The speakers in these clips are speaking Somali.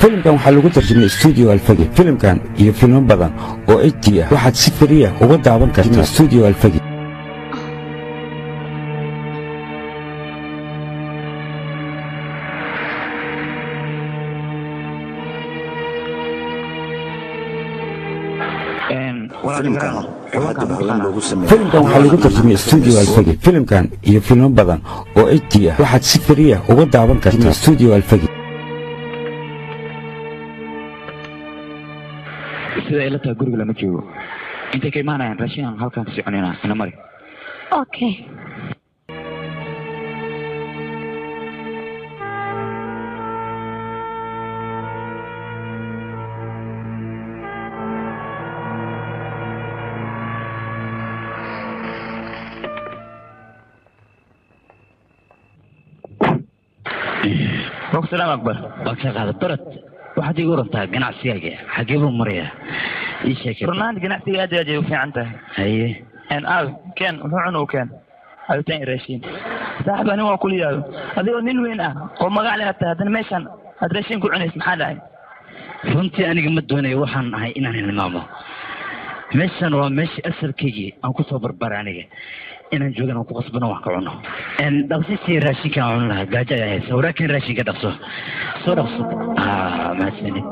filimkan waxaa lagu tarjumay studio alfagi. Filimkan iyo filmo badan oo HD ah waxaad si fariya uga daawan kartaa studio alfagi. filimkan waxaa lagu tarjumay studio alfagi. Filimkan iyo filmo badan oo HD ah waxaad si fariya uga daawan kartaa studio alfagi. sida ay la tahay guriga lama joogo intay ka imaanayaan raashin aan halkan kasii cunayna ina mari okay السلام أكبر بكر هذا برد واحد يقول أنت قناع سياقة حقيبه مريا إيش هيك برنامج قناع سياقة جاي وفي عنده هي أن كان هو عنو كان هذا تاني راشين صاحب أنا وأقول يا هذا من وين قوم قال لي هذا ماشان هذا راشين كل عنيس محل هاي فهمتي أنا قمت دوني وحن هاي إن أنا الماما ماشان وماشي أسر كيجي أو كسر برانية inaan joogana ku qasbano wax ka cuno dhaqsiisi raashinka aan lahaa gaajo ay hayso laakiin raashinka dhaqso soo dhaqso ma sanid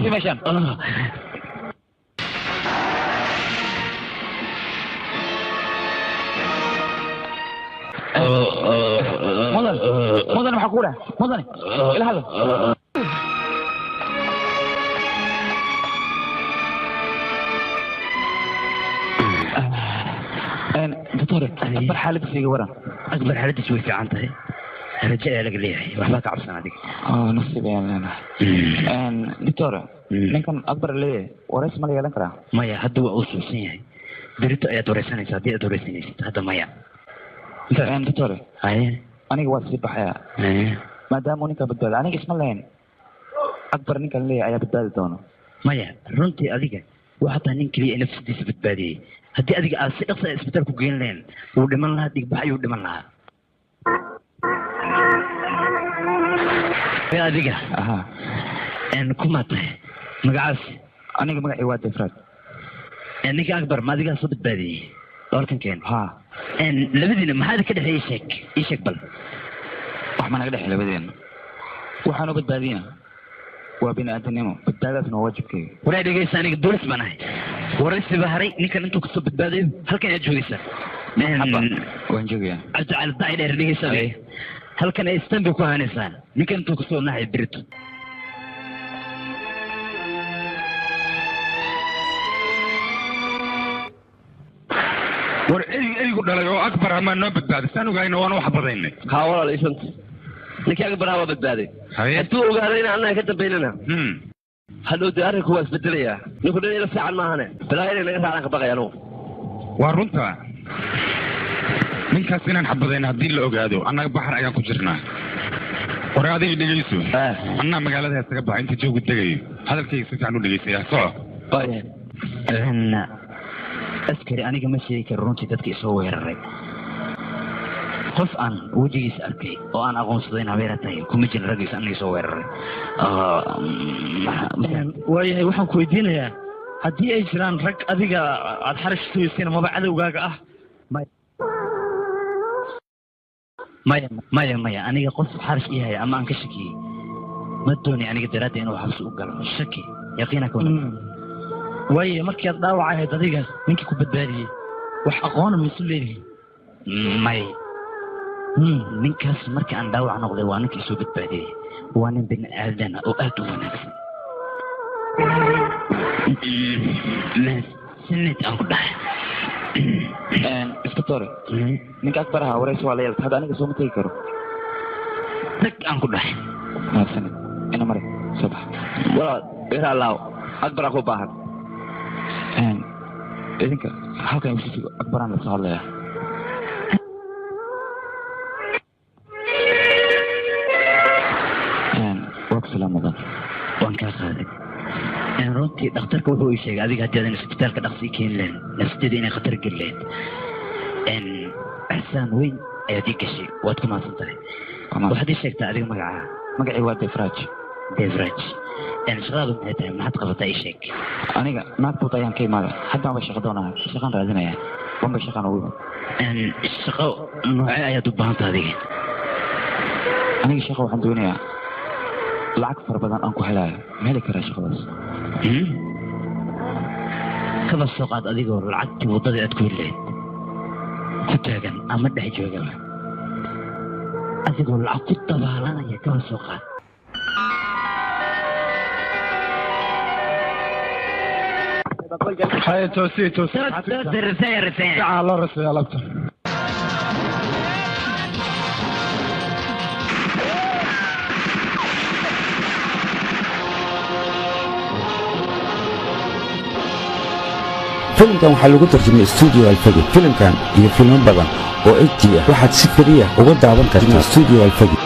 في مشان مدن محقولة مدن إلى هذا دكتور أكبر حالة في ورا أكبر حالة تسوي في عنده رجع لك ليه وحباك عبسنا هذيك نفسي بيان أنا دكتور ninkan akbar leeyahay wareys ma la yeelan karaa maya hadda waa uu suusan yahay berito ayaad wareysanaysaa haddii aad wareysanaysid hadda maya doctor aniga waa sii baxaya maadaama uu ninka badbaada aniga isma lahayn akbar ninkan leeyahay ayaa badbaadi doona maya runtii adiga waxaa tahay nin keliya nafsadiisa badbaadiyey haddii adiga aad si dhaqsa isbitaal ku geyn lahayn wuu dhiman lahaa dhigbax ayuu dhiman lahaa adiga kuma tahay magacaas aniga magacii waa defraad ninka akbar ma adigaa soo badbaadiyey doorkan keen labadiina maxaad ka dhexeeyey ii sheeg bal wax ma naga dhexey labadeena waxaan u badbaadiyna waa bini'aadanimo badbaadaasna waa waajibkeyga waraa dhegeysa aniga doolis baan ahay waraysiba haray ninkan intuu kasoo badbaadayo halkan aad joogeysaa waan joogayaa cabdicaali daci dheer dhegeysa halkan ay istanbul ku haanaysaan ninkan intuu kasoo nahay berito war eygu dhalay oo akbar ama noo badbaaday saan ogayna waan wax badaynay haa walaal isant ninka akbar waa badbaaday hadduu ogaaday in annaga ka dambaynana hadhow dee arrinku waa isbedelayaa ninku dhan ila fiican maahane balaa inay naga raacaan ka baqay anugu waa runta ninkaas inaan xabadayna haddii la ogaado annaga baxar ayaan ku jirnaa war adiga dhegeyso annaa magaalada isaga baxa inta joogu degayo hadalkayga si fiican u dhegeysaya soco askari aniga ma sheegi karo runtii dadka isoo weeraray qof aan wejigiisa arkay oo aan aqoonsadayn habeera tahay kuma jirin raggiisa aniga isoo weeraray waayahay waxaan ku weydiinayaa haddii ay jiraan rag adiga aada xarash sugaysiin amaba cadowgaaga ah maya aniga qof xarash ii haya ama aan ka shakiyey ma doonay aniga daraadda inuu xabsi u galo shaki yaqiina ka waaye markii aad dhaawac ahayd adiga ninkii ku badbaadiyey wax aqoona maysu leedihin may ninkaas markii aan dhaawac noqday waa ninkii soo badbaadiyey waa nin bini aadana oo aad u wanaagsan sanad aan ku dhahay iskatore ninka akbar ahaa wareysi waa la yeelta hadda aniga sooma tegi karo tag aan ku dhahay mahadsanid ina mare soo bax walaal ira allaaw akbar aku baahan idinka halkan usiisigo akbaraan la soo hadlayaa سلام مضان وان كان خالد يعني رنتي دكتورك وهو يشيء هذه قاعد أنا سبتالك دقسي كين لين نفسي أنا خطر قلين إن إحسان وين أديك شيء واتكم ما صنتري واحد يشيء تعريه مقعي واد ديفراج يعني شغال بنهاية ما حد قبض أي شيء أنا ما بطيان كي ماله حتى ما بشغلونا شغال رازنا يعني وما بشغل وين يعني الشغل نوعية دبان هذه أنا شغل واحد دنيا العكس بدن أنكو حلاية مالك راش خلاص كذا السوقات أديك والعكس وضدي أتكون لين كتاجن أما ده يجوا أديك والعكس طبعا يا كذا السوقات هاي توسي رسائل تعال رسائل أكتر filimkan waxaa lagu tarjumay studio alfagi filimkan iyo filmo badan oo HD ah waxaad si fariya uga daawan kartaa studio alfagi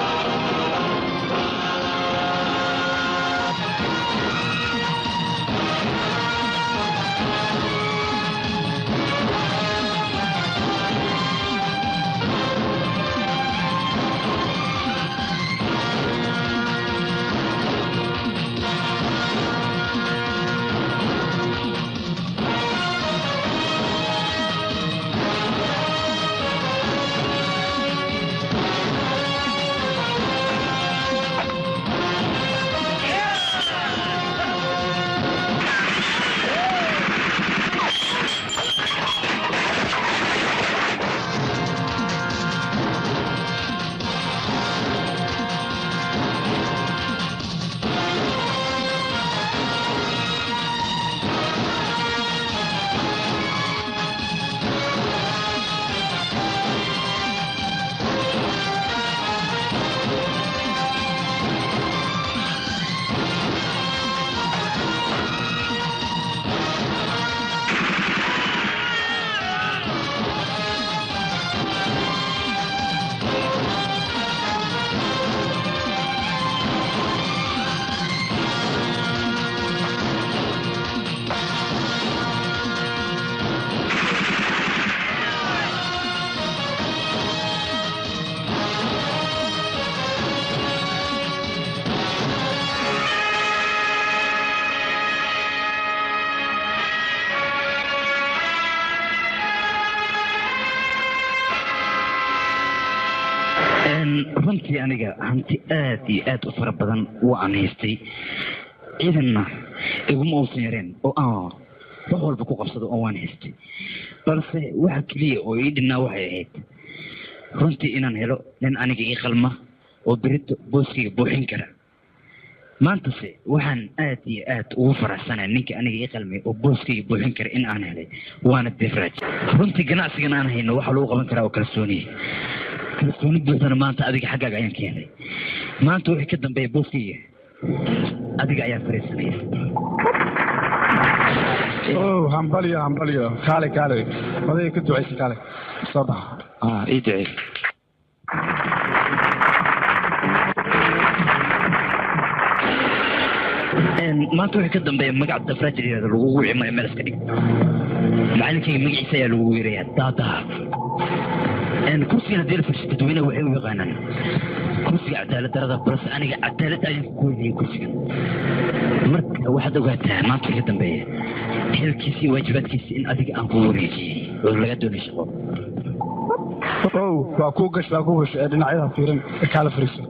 runtii aniga hanti aad iyo aad u fara badan waan haystay ciidanna iguma uusan yareen oo aan wax walba ku qabsado oo waan haystay balse waxa keliya oo ii dhinnaa waxay ahayd runtii inaan helo nin aniga ii qalma oo berito booskayga buuxin kara maantase waxaan aad iyo aad ugu faraxsanahay ninka aniga ii qalmay oo booskayga buuxin kara in aan helay waana Beverage runtii ganacsigan aan hayno waxa lagu qaban karaa oo kalsooni buuxdana maanta adiga xaggaaga ayaan ka helay maanta wixii ka dambeeya booskayga adiga ayaa fariisanaya hambalyo kaale oday ka ducaysa kaale soo bax ii ducay maanta wixii ka dambeeya magaca Beverage lagu wicimay meel iska dhig macalinkayga magaciisa ayaa lagu weerayaa daadaa كرسي هذيل فرشة تدوينه وحي ويغانا كرسي عدالة درجة بس أنا عدالة أيام كويني كرسي مرت واحد وقتها ما تفكر تنبيه هل كيسي واجبات كيسي إن أديك أنقوريجي ولا قدوني شغل فاكوكش أدينا عيدها فيرن كالة فريسة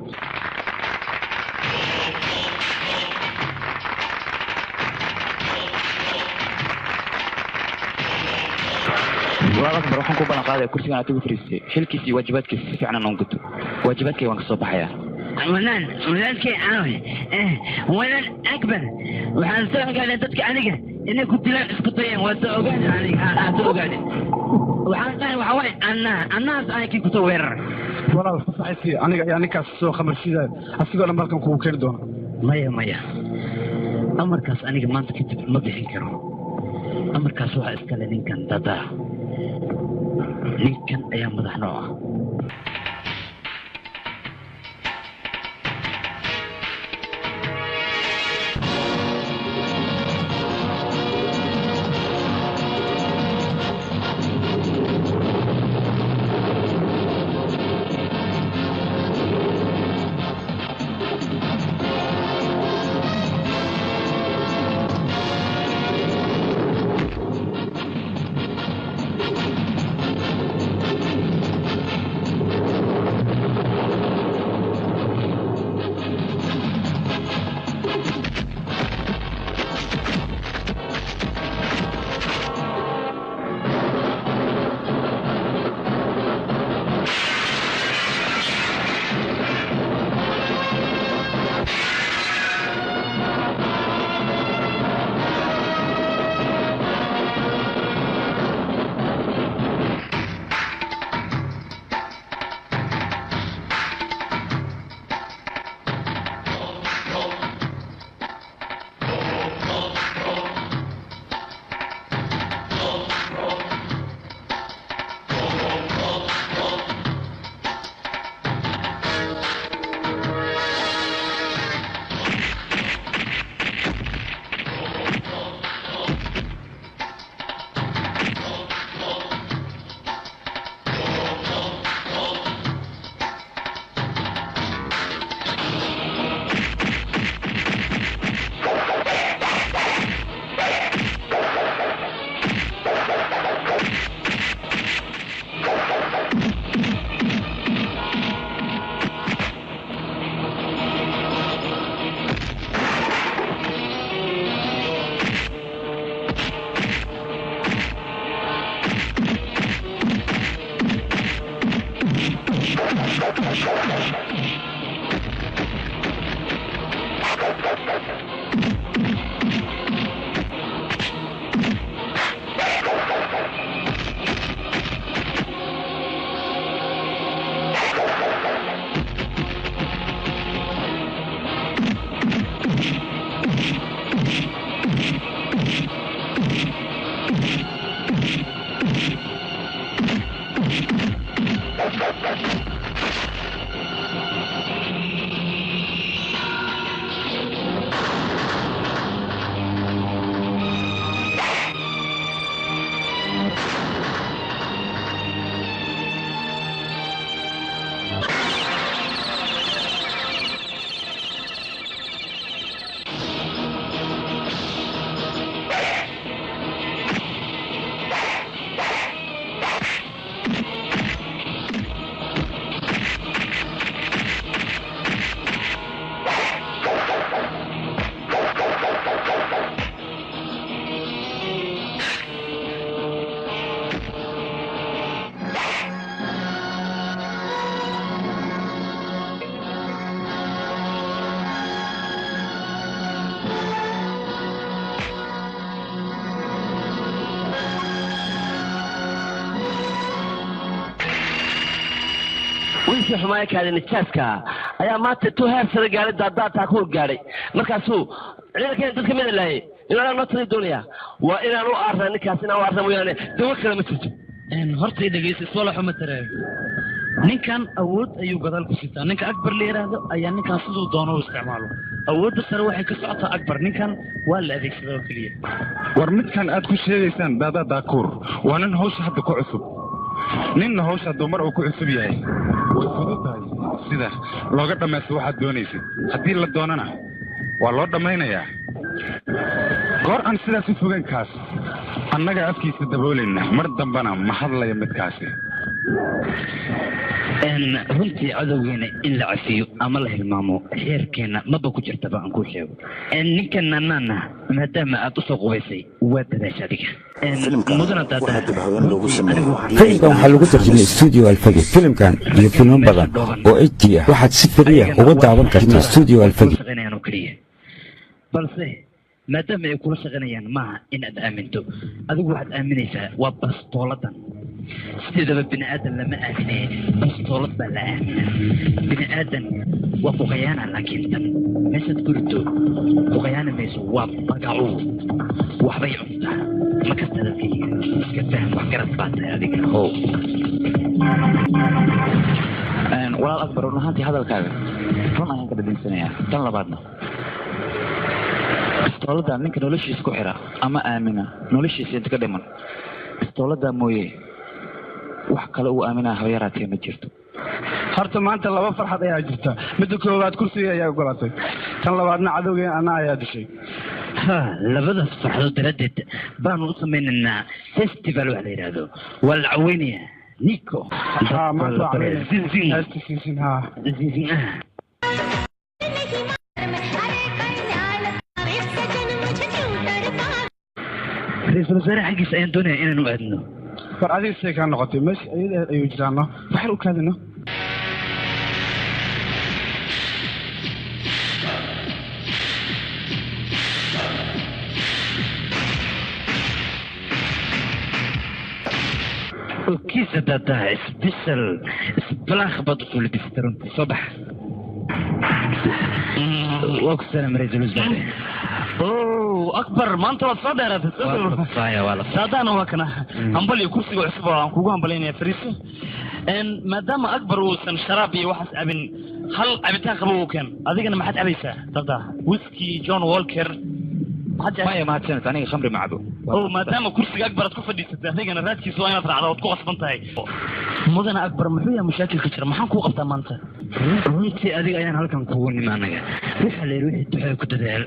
والله بروحهم كوبا قاعدة كرسي أنا تقول فريسة حلكيسي واجباتك فعلا ننقطه واجباتك وانك صوب حياة ولانك ولان أكبر وحنسوها قاعدة تتك عنك إني كنت لا اسكتين وسوقان عنك سوقان وحنسوها وحوالي الناس أنا كي كنت وير والله صحيح أنا يعني كاسو خمر شيء أسيقول أنا مركم كوب كردون مايا أمر كاس أنا ما أنت كنت مضيحين كرو أمر كاس واحد إسكالين كان دادا ninkan ayaa madax noo ah wiilkii xumaaya kaada nijaaska ayaa maanta tu heersada gaaray daadaataa ku gaaray markaasuu ciidankeena dadka mida laayay inaan noo tali doonayaa waa inaan u aarnaa ninkaas inaan u aarna mooyaane dawo kale ma jirto horta dhegeysa iswala xuma taraayo ninkan awood ayuu gadaal ku sitaa ninka akbar la yiraahdo ayaa ninkan siduu doono u isticmaalo awoodda sare waxay ka socotaa akbar ninkan waa la adeegsadaa oo keliya war midkan aad ku sheegaysaan daada daakuur waa nin hawsha hadda ku cusub ninna hawsha hadduu mar uu ku cusub yahay way fududahay sida looga dhammaysto waxaad doonaysid haddii la doonana waa loo dhammaynayaa goor aan sidaas u fogaankaas annaga afkiisa daboolayna mar dambana ma hadlaya midkaasi runtii cadowgeena in la cafiyo ama la hilmaamo xeerkeena maba ku jirtaba aan kuu sheego ninkan anaana maadaama aad usoo qubaysay waa dadaasha adiga filimkan waxaa lagu tarjumay studio alfagi filimkan iyo filmo badan oo HD ah waxaad si fariya uga daawan kartaa studio alfagi balse maadaama ay kula shaqaynayaan maaha inaad aaminto adigu waxaad aaminaysaa waa bastooladan sideedaba bini aadan lama aaminee bastoolad baa la aamina bini aadan waa ku khayaana laakiin tan meeshaad ku rito ku khayaana mayso waa bagacu waxbay cuntaa ma kasta dadkayga iska faham wax garad baa tahay adiga how walaal akbar run ahaantii hadalkaaga run ayaan ka dhadhinsanayaa tan labaadna bastoolada ninka noloshiisa ku xira ama aamina noloshiisa inta ka dhiman bastoolada mooye wax kale uu aaminaa haba yaraatee ma jirto horta maanta laba farxad ayaa jirta midda koowaad kursiga ayaa ogolatay tan labaadna cadowgeen anna ayaa dishay labadaas farxadood daraaddeed baanu u samaynaynaa festival wax la yidhaahdo waa la caweynayaa nico ra-iisul wasaare xaggiisa ayaan doonaya inaanu aadno war adiga say kaa noqotay meesha ayada ayuu jiraano waxaan u kaadino kiisa daadaa special splaakh baad usoo labisatay runtii soo bax waa ku salaam ra-iisul wasaare akbar maanta waad soo dheeraatay saadaana waa kana hambal iyo kursiga cusub oo aan kugu hambalaynayaa fariiso maadaama akbar uusan sharaab iyo waxaas cabin hal cabitaan qaba uu keen adigana maxaad cabaysaa dada whisky john walker maya mahadsaned aniga khamri ma cabo maadaama kursiga akbar aad ku fadhiisatay adigana raadkiisa waa inaad raacda waad ku qasban tahay mudana akbar muxuu yahay mashaakilka jira maxaan kuu qabtaa maanta runtii adiga ayaan halkan kugu nimi anaga waxa la yidhi wixii duxee ku dadaal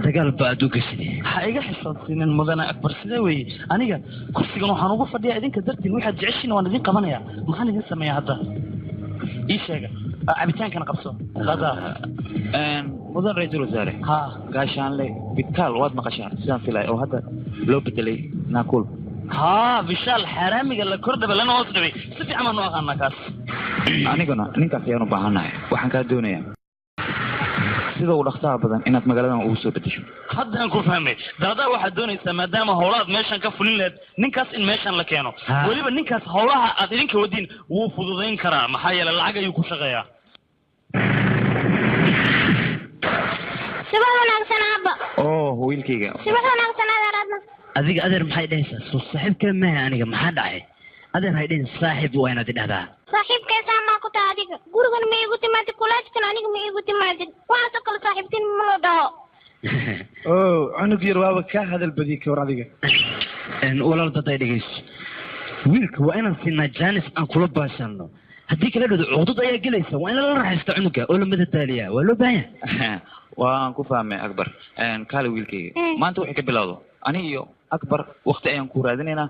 dagaal ba aad u geshide ha iga xisaabsiinin mudana akbar sidee weeye aniga kursigan waxaan ugu fadhiyaa idinka dartiin waxaad jeceshiin waan idin qabanayaa maxaan idin sameeyaa hadda ii sheega cabitaankana qabso mudan ra-iisul wasaare gaashaanle bidkaal waad maqashaa sidaan filay oo hadda loo bedelay naakul bishaal xaaraamiga la kordhaba lana hoos dhibay si fiican baan u aqaanaa kaas aniguna ninkaas ayaan u baahannahay waxaan kaa doonayaa sida uu dhaqsaha badan inaad magaaladan ugu soo bedesho haddaan ku fahmay daadaa waxaad doonaysaa maadaama howlahaad meeshan ka fulin lahayd ninkaas in meeshan la keeno weliba ninkaas howlaha aad idinka wadiin wuu fududayn karaa maxaa yeele lacag ayuu ku shaqeeyaa subax wanaagsan aabba wiilkayga subax wanaagsan adeer adna adiga adeer maxay dhahaysaa soo saaxiib kale maaha aniga maxaa dhacay adeer hay dhihin saaxiib waa inaad idhahdaa saaxiibkaysaa maa ku taha adiga gurigan ma iigu timaadid kulaajkan aniga ma iigu timaadid waxaasoo kale saaxiibtiin ma loo dhaho cunug yar waaba kaa hadal badiyay ka war adiga walaal daday dhegeyso wiilka waa inaan siinaa jaanis aan kula baashanno haddii kala dhado cuqdad ayaa gelaysa waa in lala raaxaysta cunuga oo la madadaaliyaa waa loo baahan yahay waan ku fahmay akbar kaale wiilkayga maanta waxay ka bilowdo aniga iyo akbar wakti ayaan ku raadinaynaa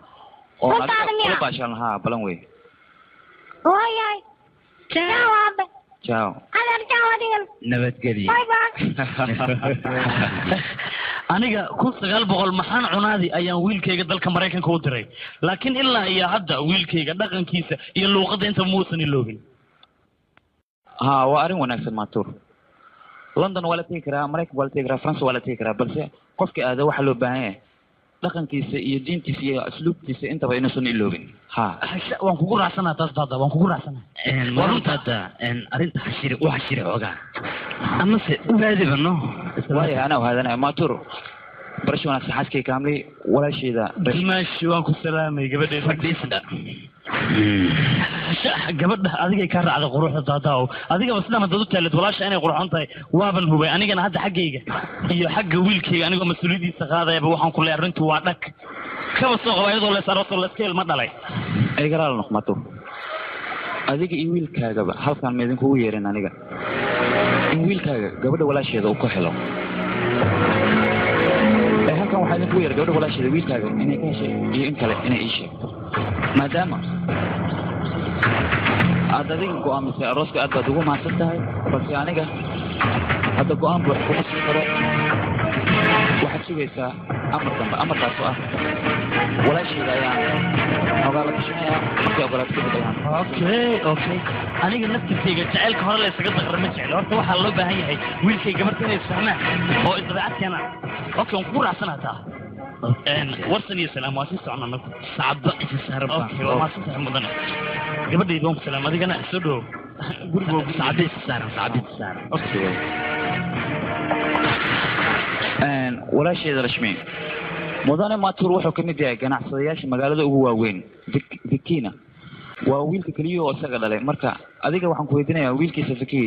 oo kula baashan lahaa balan wey waayahay ciao aabe ciao adeer ciao adigan nabadgelyo bye bye aniga 1900 maxaan cunaadi ayaan wiilkayga dalka Mareykanka u diray laakiin ilaa iyo hadda wiilkayga dhaqankiisa iyo luqadda inta muusan iloobin waa arrin wanaagsan maatuur London wala tegi karaa Mareykanka wala tegi karaa France wala tegi karaa balse qofka aada waxa loo baahan yahay dhaqankiisa iyo diintiisa iyo asluubtiisa intaba inuusan iloobin ha waan kugu raacsanahay taas daada waan kugu raacsanahay waruntaada arrinta xashiri u xashiri ogaa amase ugaadiba no waayo anaa uhaadanaya maaturo barasho wanaagsan xaaskay kaamli walaasheeda dimaashi waan ku salaamay gabadheeda fadhiisda gabadha adigay ka raacday quruxda daadaaw adigaba sidaan haddaad u taalid walaasha inay qurxoon tahay waaban hubay anigana hadda xaggayga iyo xagga wiilkayga anigoo mas-uuliyadiisa qaadayaba waxaan ku leeyahay arrintu waa dhag kaba soo qaba iyadoo lees aroosoo leeska ilma dhalay ay garaal noqmato adiga iyo wiilkaagaba halkaan ma idinkugu yeerin aniga in wiilkaaga gabadha walaasheeda uu ku helo halkan waxaa idinku yeeray gabadha walaasheeda wiilkaaga inay ka heshay iyo in kale inay ii sheegto maadaama aad adiga go'aamisay arooska aad baad ugu mahadsan tahay balse aniga hadda go'aan buux kuma sii karo waxaad sugaysaa amar dambe amarkaasoo ah walaasheeda ayaan xogaa la tashinayaa markay ogolaad kadib ayaan okay aniga naftirkayga jacaylka hore la isaga daqra ma jeclo horta waxaa loo baahan yahay wiilkay gabarta inay isfahmaan oo isdabeecad keenaan okay waan kugu raacsana taa warsan iyo salaam waa sii socon anagu sacaba isaarba okay waa maasan tahay mudane gabadhayda waan ku salaam adigana soo dhow gurigoogu sacabis saaran okay walaasheeda rashmi mudane matur wuxuu ka mid yahay ganacsadayaasha magaalada ugu waaweyn vikina waa wiilka keliya oo isaga dhalay marka adiga waxaan ku weydiinayaa wiilkiisa viki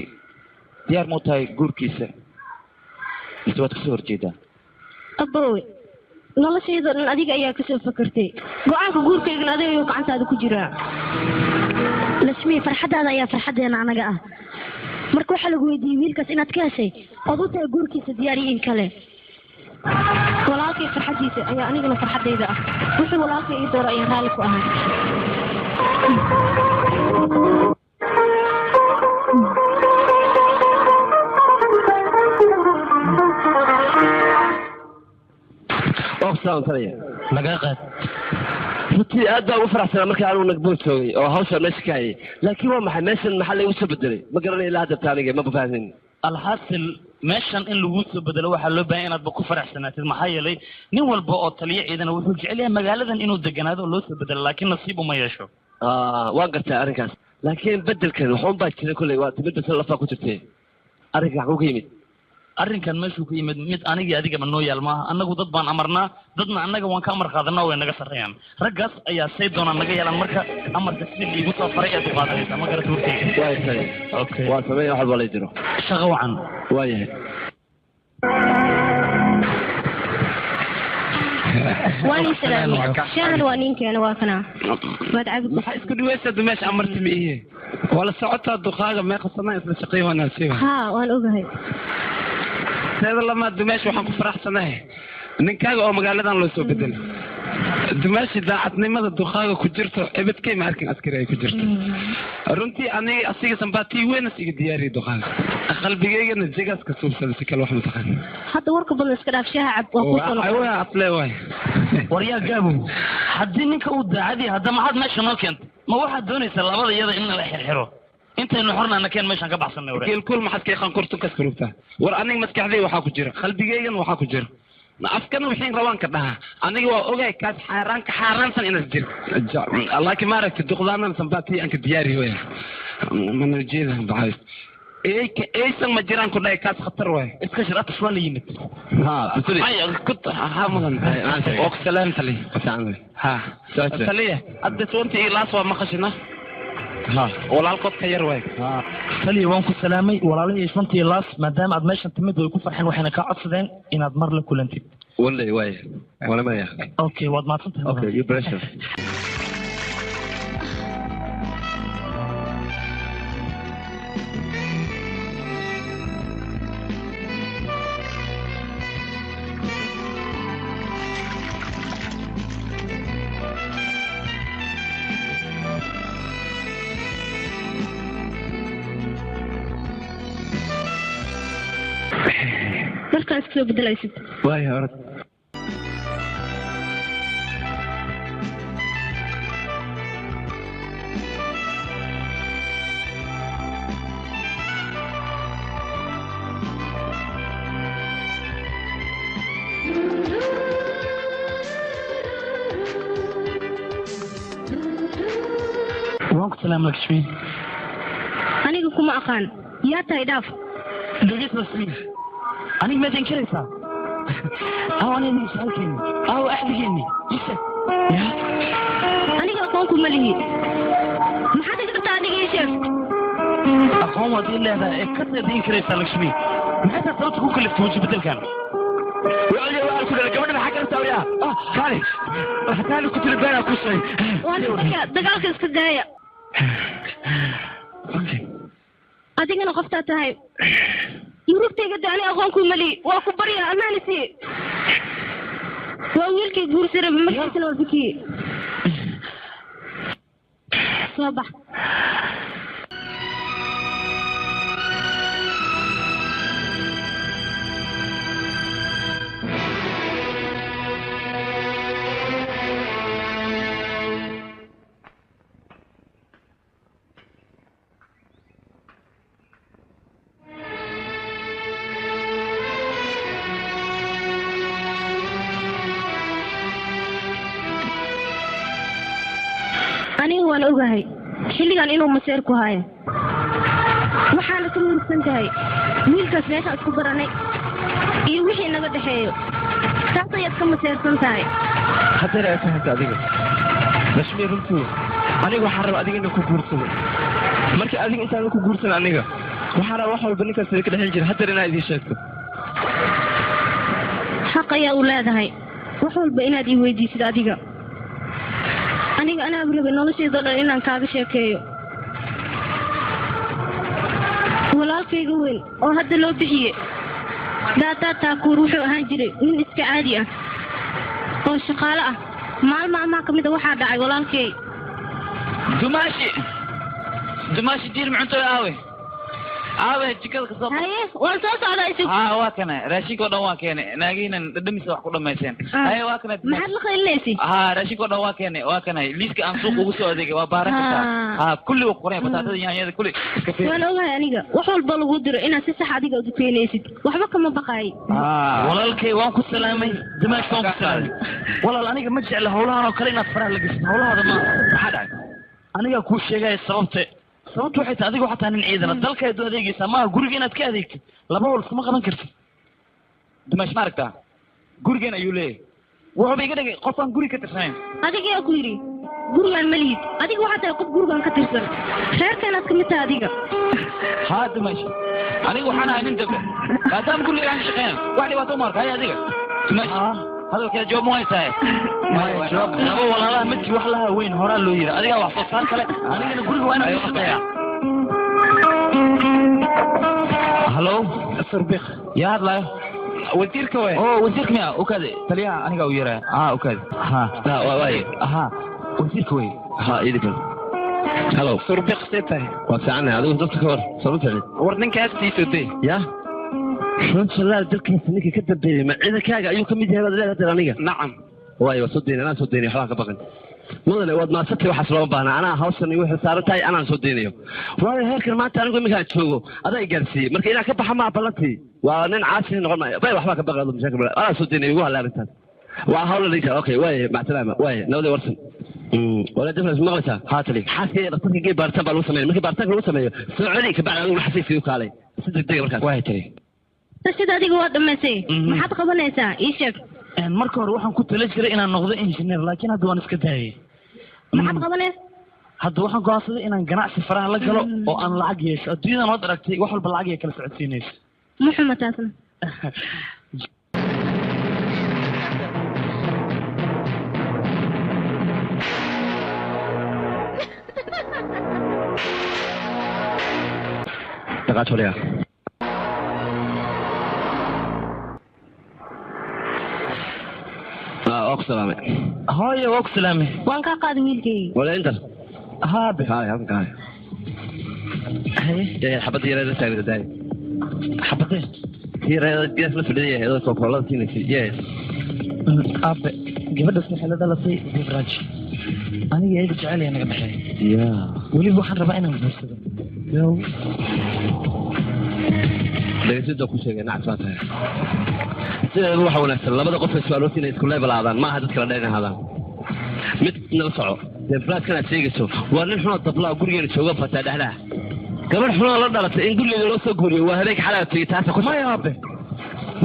diyaar muu tahay guurkiisa mise waad kasoo horjeedaa aboowe noloshayda dhan adiga ayaa kasoo fakartay go-aanka guurkaygana adiga ayuu gacantaada ku jiraa lasmi farxaddaada ayaa farxaddeena anaga ah marka waxaa lagu weydiiyey wiilkaas inaad ka heshay ood u tahay guurkiisa diyaariyo in kale walaalkay farxaddiisa ayaa anigana farxaddayda ah wixii walaalkay ii dooro ayaan raalli ku ahay lagaa qaad runtii aad baa ugu faraxsanaa markii anugu nagbood joogay oo hawsha meesha ka hayay laakiin waa maxay meeshan maxaa lagu soo bedelay ma garanay ilaa hadda aniga ma fahmin alxaasil meeshan in lagu soo bedelo waxaa loo baahan inaadba ku faraxsanaatid maxaa yeelay nin walba oo taliya ciidana wuxuu jecel yahay magaaladan inuu deganaado oo loo soo bedelo laakiin nasiib uma yeesho waan gartaa arrinkaas laakiin bedelkan waxuun baa jira kolley waa timid basa lafaa ku jirtay arrinka xaguu ka yimid arrinkan meeshuu ka yimid mid anigii adigaba noo yaal maaha annagu dad baan amarnaa dadna annaga waan ka amar qaadanaa way naga sarreeyaan raggaas ayaa say doonaan naga yeelaan marka amarka si liigu soo faray aad u qaadanaysaa ma garata warkayga waa tahay okay waa sameeya wax walba lay jiro shaqo wacan waa yahay waan islaami shaahan waa ninkeena waa kana maad cabid maxaa isku dhaweysad meesha amarti ma ihe wala socotaa duqaaga meeqa sanaa isla shaqeey wanaagsan haa waan ogahay seeda lama dumeesh waxaan ku faraxsanahay ninkaaga oo magaaladan loo soo bedelay dumeeshi daacadnimada duqaaga ku jirto ebadkay ma arkin askari ay ku jirto runtii aniga asiga sanbaatii weyn asiga diyaariya duqaaga qalbigeygana jegaas ka suubsada si kale wax mataqaan hadda warka badan iska dhaaf shaaha cab waa ku soo waa atle waay waryaa gaabow haddii ninka uu daacadii hadda maxaad meesha noo keentay ma waxaad doonaysaa labada iyada in la xirxiro intaynu xornaana keen meeshaan ka baxsanay ware kiilkul maxaad ka yaqaan kortu ka surugtaa war aniga maskaxdayda waxaa ku jira qalbigeygan waxaa ku jira afkana wixiin rabaan ka dhahaa aniga waa ogaay kaas xaaraansan inaad jir laakiin ma aragti duqdaanana sanbaatii aan ka diyaari waya mana jeeda baxays aysan ma jiraan ku dhahay kaas khatar waay iska shir atash waa la yimid ha mudan oo salaam tali ha taliya hadda soonta ilaas waa maqashina walaalkood ka yar waay taliya waan ku salaamay walaalihii shantii laas maadaama aad meeshan timid way ku farxeen waxayna kaa codsadeen inaad mar la kulantid wallahi waay wala ma yaa okay waad mahadsantahay okay you pressure markaan iska soo bedelaysid waay orad وانك سلام لك شمي aniga kuma aqaan yaa tahay dhaaf دقيت لسمي أنا ما تنكرتها أو أنا اللي سألتني أو أحدقني يسك aniga aqoon kuma lihi maxaad iga qabtaa adiga ii sheeg أقوم وأدين لها كثر دين كريتا لك شمي محتى صرتكم كل في وجه بدل كان وعلي وعلي كل الجمال ما حكى نسوي يا كاري حتى لو كنت البارح كل شيء وانا dagaalka iska daaya adigana qoftaa tahay yurubtayga daani aqoon kuma lihi waa ku barya amaanisi waa wiilkay guursara markiisana waa bikiye soo bax aniga waan ogahay xilligan inuu maseer ku hayo waxaana ka murugsan tahay wiilkaas meeshaan isku baranay iyo wixii naga dhexeeyo taas ayaad ka maseersan tahay haddana ay fahanta adiga nashmi runtii aniga waxaan rabaa adiga inaan ku guursado marka adiga intaan ku guursan aniga waxaan rabaa wax walba ninkaas ka dhexin jira haddana inaad idiin sheegto xaq ayaa u leedahay wax walba inaad ii weydiisid adiga aniga anaa rabay noloshayda dhan inaan kaaga sheekeeyo walaalkayga weyn oo hadda loo bixiye daataa taakuur wuxuu ahaan jiray nin iska caadi ah oo shaqaale ah maalmaha ka mid a waxaa dhacay walaalkay dumaashi diir mucunto aawe jikada kasoo haye waan soo socdaa isug waa kana raashinka oo dhan waa keene naagiinan dhadhamisa wax ku dhammayseen haye waa kana maxaad la qaylinaysi raashinka oo dhan waa keene waa kana liiska aan suuq ugu soo adeegay waa baaran kartaa kulli uu qoray bataatada yaanyada kulli iska fiir waan ogahay aniga wax walba lagu diro inaad si sax adiga u dukaynaysid waxba kama baqaay walaalkay waan ku salaamay dumaashi waan ku salaamay walaal aniga ma jecla howlahan oo kale inaad faraha la gashid howlahaada ma maxaa dhacay aniga kuu sheegaya sababta waxay tahay adiga xataa nin ciidana dalkeedu adeegaysaa maaha guriga inaad ka adeegtid laba hol iskuma qaban kartid dumaash ma aragtaa gurigan ayuu leeyahay wuxuuba iga dhigay qofaan guri ka tirsanayn adiga yaa ku yidhi gurigaan ma lihid adiga waxaa tahay qof gurigaan ka tirsan reerka inaad kamid tahay adiga haa dumaash aniga waxaan ahay nin dambe maadaama guriga aan ka shaqeynan wax dhibaato uma arka hay adiga dumaash hadalkeeda jawaab ma haysahay laba walaalaha midkii wax laha weyn horaa loo yiri adigaa wax soo saar kale anigana guriga waa inaan shaqeeyaa halo surbik yaa hadlayo wasiirka way wasiirka miya ukaade taliyaha aniga u yeeraya ukaade waaye wasiirka way idinka halo surbik see tahay waa fiicanahay adigu dadka ka war soo fiicin war ninkaas siisotay ya runtii dalkaas ninka ka dambeeyay ma ciidankaaga ayuu ka mid yahay baad leedahay aniga nacam waayo waa soo deynay anaa soo deynay waxbaa ka baqan mudane waad maasatay waxaas looma baahna anaa hawshan igu xilsaaran tahay anaan soo deynayo waayo heerkan maanta anigu iminkaan joogo adaa i gaarsiiyey marka inaan ka baxa maa ballantii waa nin caasi noqon maayo bay waxbaa ka baqan mashaakil anaa soo deynay igu hadlay arrintaas waa hawla dhigta okay waaye macasalaama waaye nabadee warsan ولا دفن مغلسة هاتلي حاسي رصدك جيب بارتان بالو سمين مكي بارتان بالو سمين سعودي كبعد أقول حسيت فيه كالي صدق دقيقة مركز واحد تري تشتد هذه قوات دمسي ما حد قبلنيسا إيشك marka hore waxaan ku tala jiray inaan noqdo engineer laakiin hadda waan iska daayay maxaad qabanaysaa hadda waxaan go'aansaday inaan ganacsi faraha la galo oo aan lacag yeesho adduunyadan waad aragtay wax walba lacag ay kala socodsiinayso muxuma taasna دقات وليها أقسلامي هاي أقسلامي وانكا قاد ويلكي ولا أنت هابي هاي هاي هاي يا حبتي يا رجال تاعي داي حبتي هي رجال جالس في الدنيا هذا كوكولا تيني في يس أب قبل بس حلا ده لصي براج أنا جاي بتعالي أنا قبل يا ولي بوحد ربعنا من بس يو ليش دوك شيء نعم صحيح سيدا روح ونسل لما دقوا في السؤال وسينا يسكن لا بلادان ما هذا كلا دينا هذا مثل نلصعو دبلات كانت سيجسو ونحن الطبلاء قرية شوقة فتاة لها قبل حنا لا دلت إن قرية لو سقوري وهذيك حالة تاسع ما يا أبي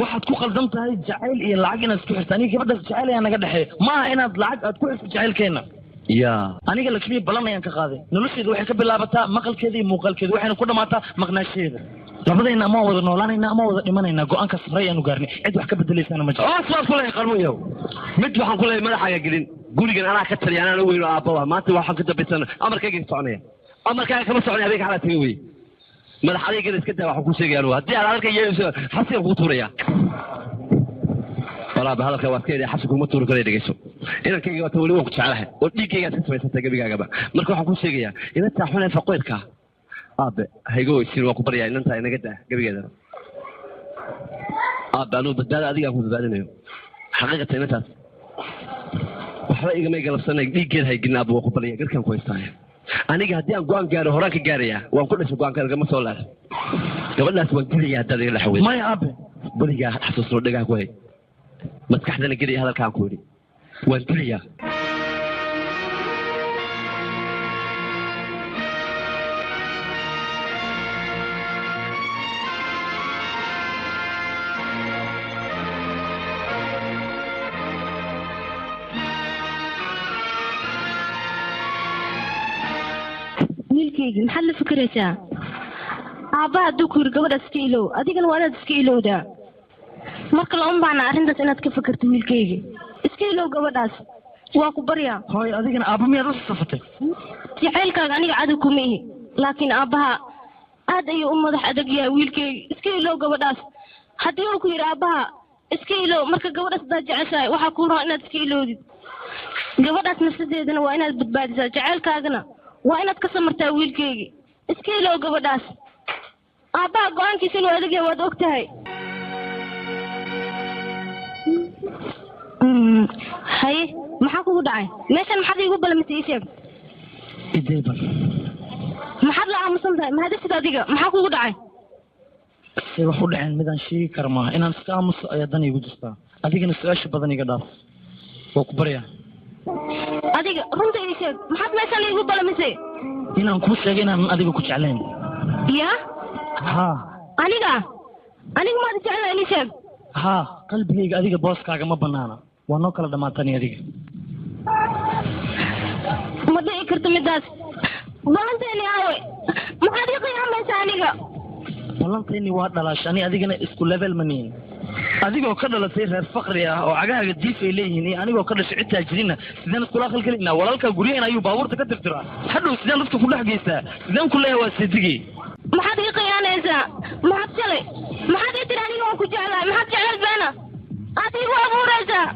waxaad ku qaldan tahay jacayl iyo lacag inaad isku xirtaan aniga gabadha jacayl ayaa naga dhaxay ma inaad lacag aad ku xirto jacaylkeena يا aniga lakshmi balan ayaan ka qaaday nolosheedu waxay ka bilaabataa maqalkeeda iyo muuqaalkeeda waxayna ku dhamaataa maqnaasheeda labadayna ma wada noolaanayna ama wada dhimanayna go'aanka safray aanu gaarnay cid wax ka bedelaysaana ma jiro asbaab kulay qalmoyo mid waxaan kulay madaxaya gelin gurigan anaa ka taliya anaa weyn aabbaha maanta waxaan ka dambaysan amarkayga soconaya amarkayga kama soconaya adeeg xalaa tagay wey madax adeegana iska daa waxaan ku sheegaya haddii aad halka yeeso xasiga kugu tuuraya walaaba hadalka waad ka xasiga kuma tuuri kara dhegeyso inankayga waata weli waan ku jecelahay oo dhiiggaygaad ka samaysatay gabigaagaba marka waxaan ku sheegayaa inantaa xunay faqoydka aabe haygo weysiin waa ku baryaa inantaa inaga daa gabigeeda aabe anuu badbaada adigaa ku badbaadinayo xaqiiqata inantaas waxba igamay galabsanay dhiiggeed haygelin aabe waa ku baryaa garkaan ku haystaaya aniga haddii aan go-aan gaaro horaan ka gaarayaa waan ku dhashay go-aanka lagama soo laas gabadhaas waan geliyaa haddaad iga dhaxawey maya aabe weligaa xasuusno dhagaha ku hay maskaxdana geliya hadalkaan ku yidhi waan geliyaa wiilkaygi maxaad la fikiraysaa aabbaha hadduu ku yiri gabadhaas iska ilow adigana waa inaad iska ilowdaa marka la unbaana arrintaas inaad ka fikirto wiilkaygi iska ilow gabadhaas waa ku baryaa hooy adigana aabba miyaad u safatay jacaylkaaga aniga cadow kuma ihi laakiin aabbaha aad ayuu u madax adag yahay wiilkaygi iska ilow gabadhaas haddii uu ku yidhi aabbaha iska ilow marka gabadhaas haddaad jeceshahay waxaa kuu roon inaad iska ilowdid gabadhaas nafsadeedana waa inaad badbaadisaa jacaylkaagana waa inaad ka samartaa wiilkaygi iska ilow gabadhaas aabbaha go-aankiisa inuu adag yahay waad og tahay haye maxaa kugu dhacay meeshan maxaad iigu balamisay ii sheeg idayban maxaad la aamusan tahay mahadisida adiga maxaa kugu dhacay say wax u dhaceen midaan sheegi kara maaha inaan iska aamuso ayaa dan iigu jirtaa adigana su-aasha badan iga dhaaf waa ku baryaa adiga runta ii sheeg maxaad meeshan iigu balamisay inaan kuu sheegay inaan adiga ku jeclayn ya ha aniga maad jeclaa ii sheeg ha qalbigayga adiga booskaaga ma banaana waa noo kala dhamaatani adiga ma dhici karto midaas balanteeni aawe maxaad ii qiyaamaysa aniga ballanteeni waa dhalaasha ani adigana isku level ma nihin adigoo ka dhalatay reer fakri ah oo cagahaaga diif ay leeyihiin iyo anigoo ka dhashay cid taajirina sideen iskula aqal gelinaa walaalkaa guryahan ayuu baabuurta ka tirtiraa hadhow sideen dadka ku dhex geystaa sideen ku leeyahay waa seedigey maxaad ii qiyaanaysaa maxaad shalay maxaad ii tiri aniga waan ku jeclahay maxaad jeclaad beena aad iigu abuuraysaa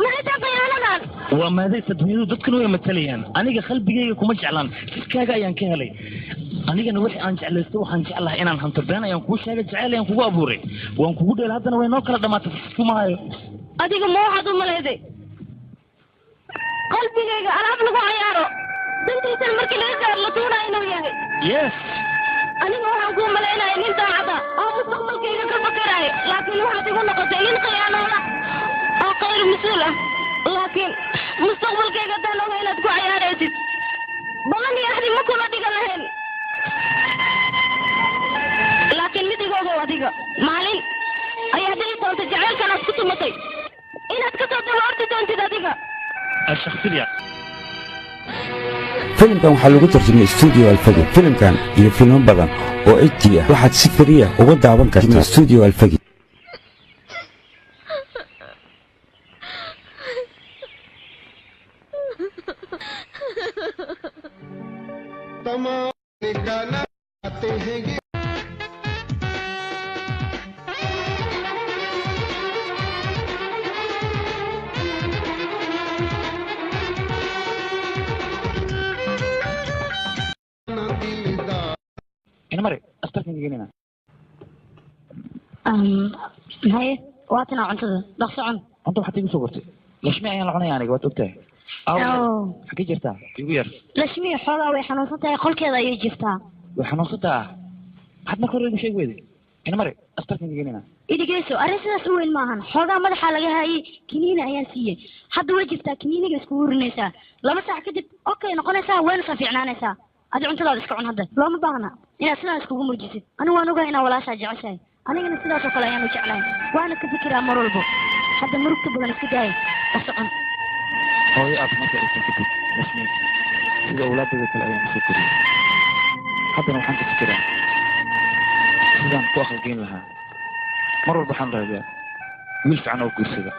maxay taa qiyaanadan waa maadaysa dunyadu dadkan way matalayaan aniga qalbigayga kuma jeclaan jidkaaga ayaan ka helay anigana wixii aan jeclaysto waxaan jeclahay inaan hanto been ayaan kuu sheegay jacayl ayaan kugu abuuray waan kugu dheel haddana way noo kala dhamaatay iskuma hayo adiga ma waxaad u malayday qalbigayga alaab lagu cayaaro dantiisan markii laga gaaro la tuunaa inuu yahay yes aniga waxaan kuu malaynaya nin daacada oo mustaqbalkayga ka fakaraaya laakiin waxaad igu noqotay nin khiyaanoola oo khayr mas-uul ah laakiin mustaqbalkayga haddaan oga inaad ku cayaaraysid balan iyo axdi ma kula dhigan lahayn laakiin mid igoogow adiga maalin ayaa dhici doonta jacaylkan aad ku tumatay inaad ka soo daba ordi doontid adiga الشخصية filimkan waxaa lagu tarjumay stuudio alfagi filimkan iyo filmo badan oo HD ah waxaad si fariya uga daawan kartaa stuudio alfagi ina mari astarkan gelinaa haye waatana cuntada dhaqso cun cunta waxaad igu soo gortay lashmi ayaan la cunaya aniga waad ogtahay xagee jirtaa igu yar lashmi xoogaa way xanuunsan tahay qolkeeda ayay jirtaa way xanuunsantaa maxaad marka hore igu sheegi weyday ina mari astarkan geynina idigeyso arrin sidaas u weyn maahan xoogaa madaxa laga hayay kiniini ayaan siiyey hadda way jirtaa kiniiniga isku urinaysaa 2 saac kadib okay noqonaysaa wayna ka fiicnaanaysaa adi cuntadaada iska cun hadda looma baahna inaad sidaas iskugu murjisid anigu waan ogahay inaa walaashaa jeceshahay anigana sidaas oo kale ayaan u jeclahay waana ka fikiraa mar walbo hadda murugta badan iska daaya basta cun hooyo aad marka aysan kadib rasmi sida awlaadada kale ayaan usoo koriyey haddana waxaan ka fikiraa sidaan ku aqalgeyn lahaa mar walba waxaan raadiyaa wiil fiican oo guursada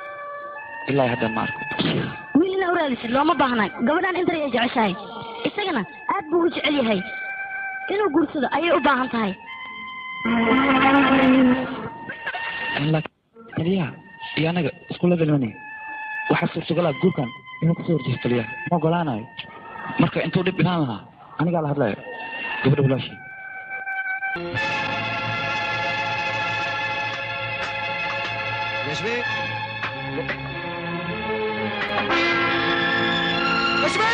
ilaa haddaan ma arko wiil inaa u raadisid looma baahna gabadhaan intar ayay jeceshahay isagana aad buu u jecel yahay inuu guursado ayay u baahan tahay taliyaha iyo anaga isku levelmani waxaa suurtagalaa guurkan inuu kasoo horjeesto taliyaha ma ogolaanayo marka intuu dhib dhinaan lahaa anigaa la hadlayo gabadha walaashii لشمي لشمي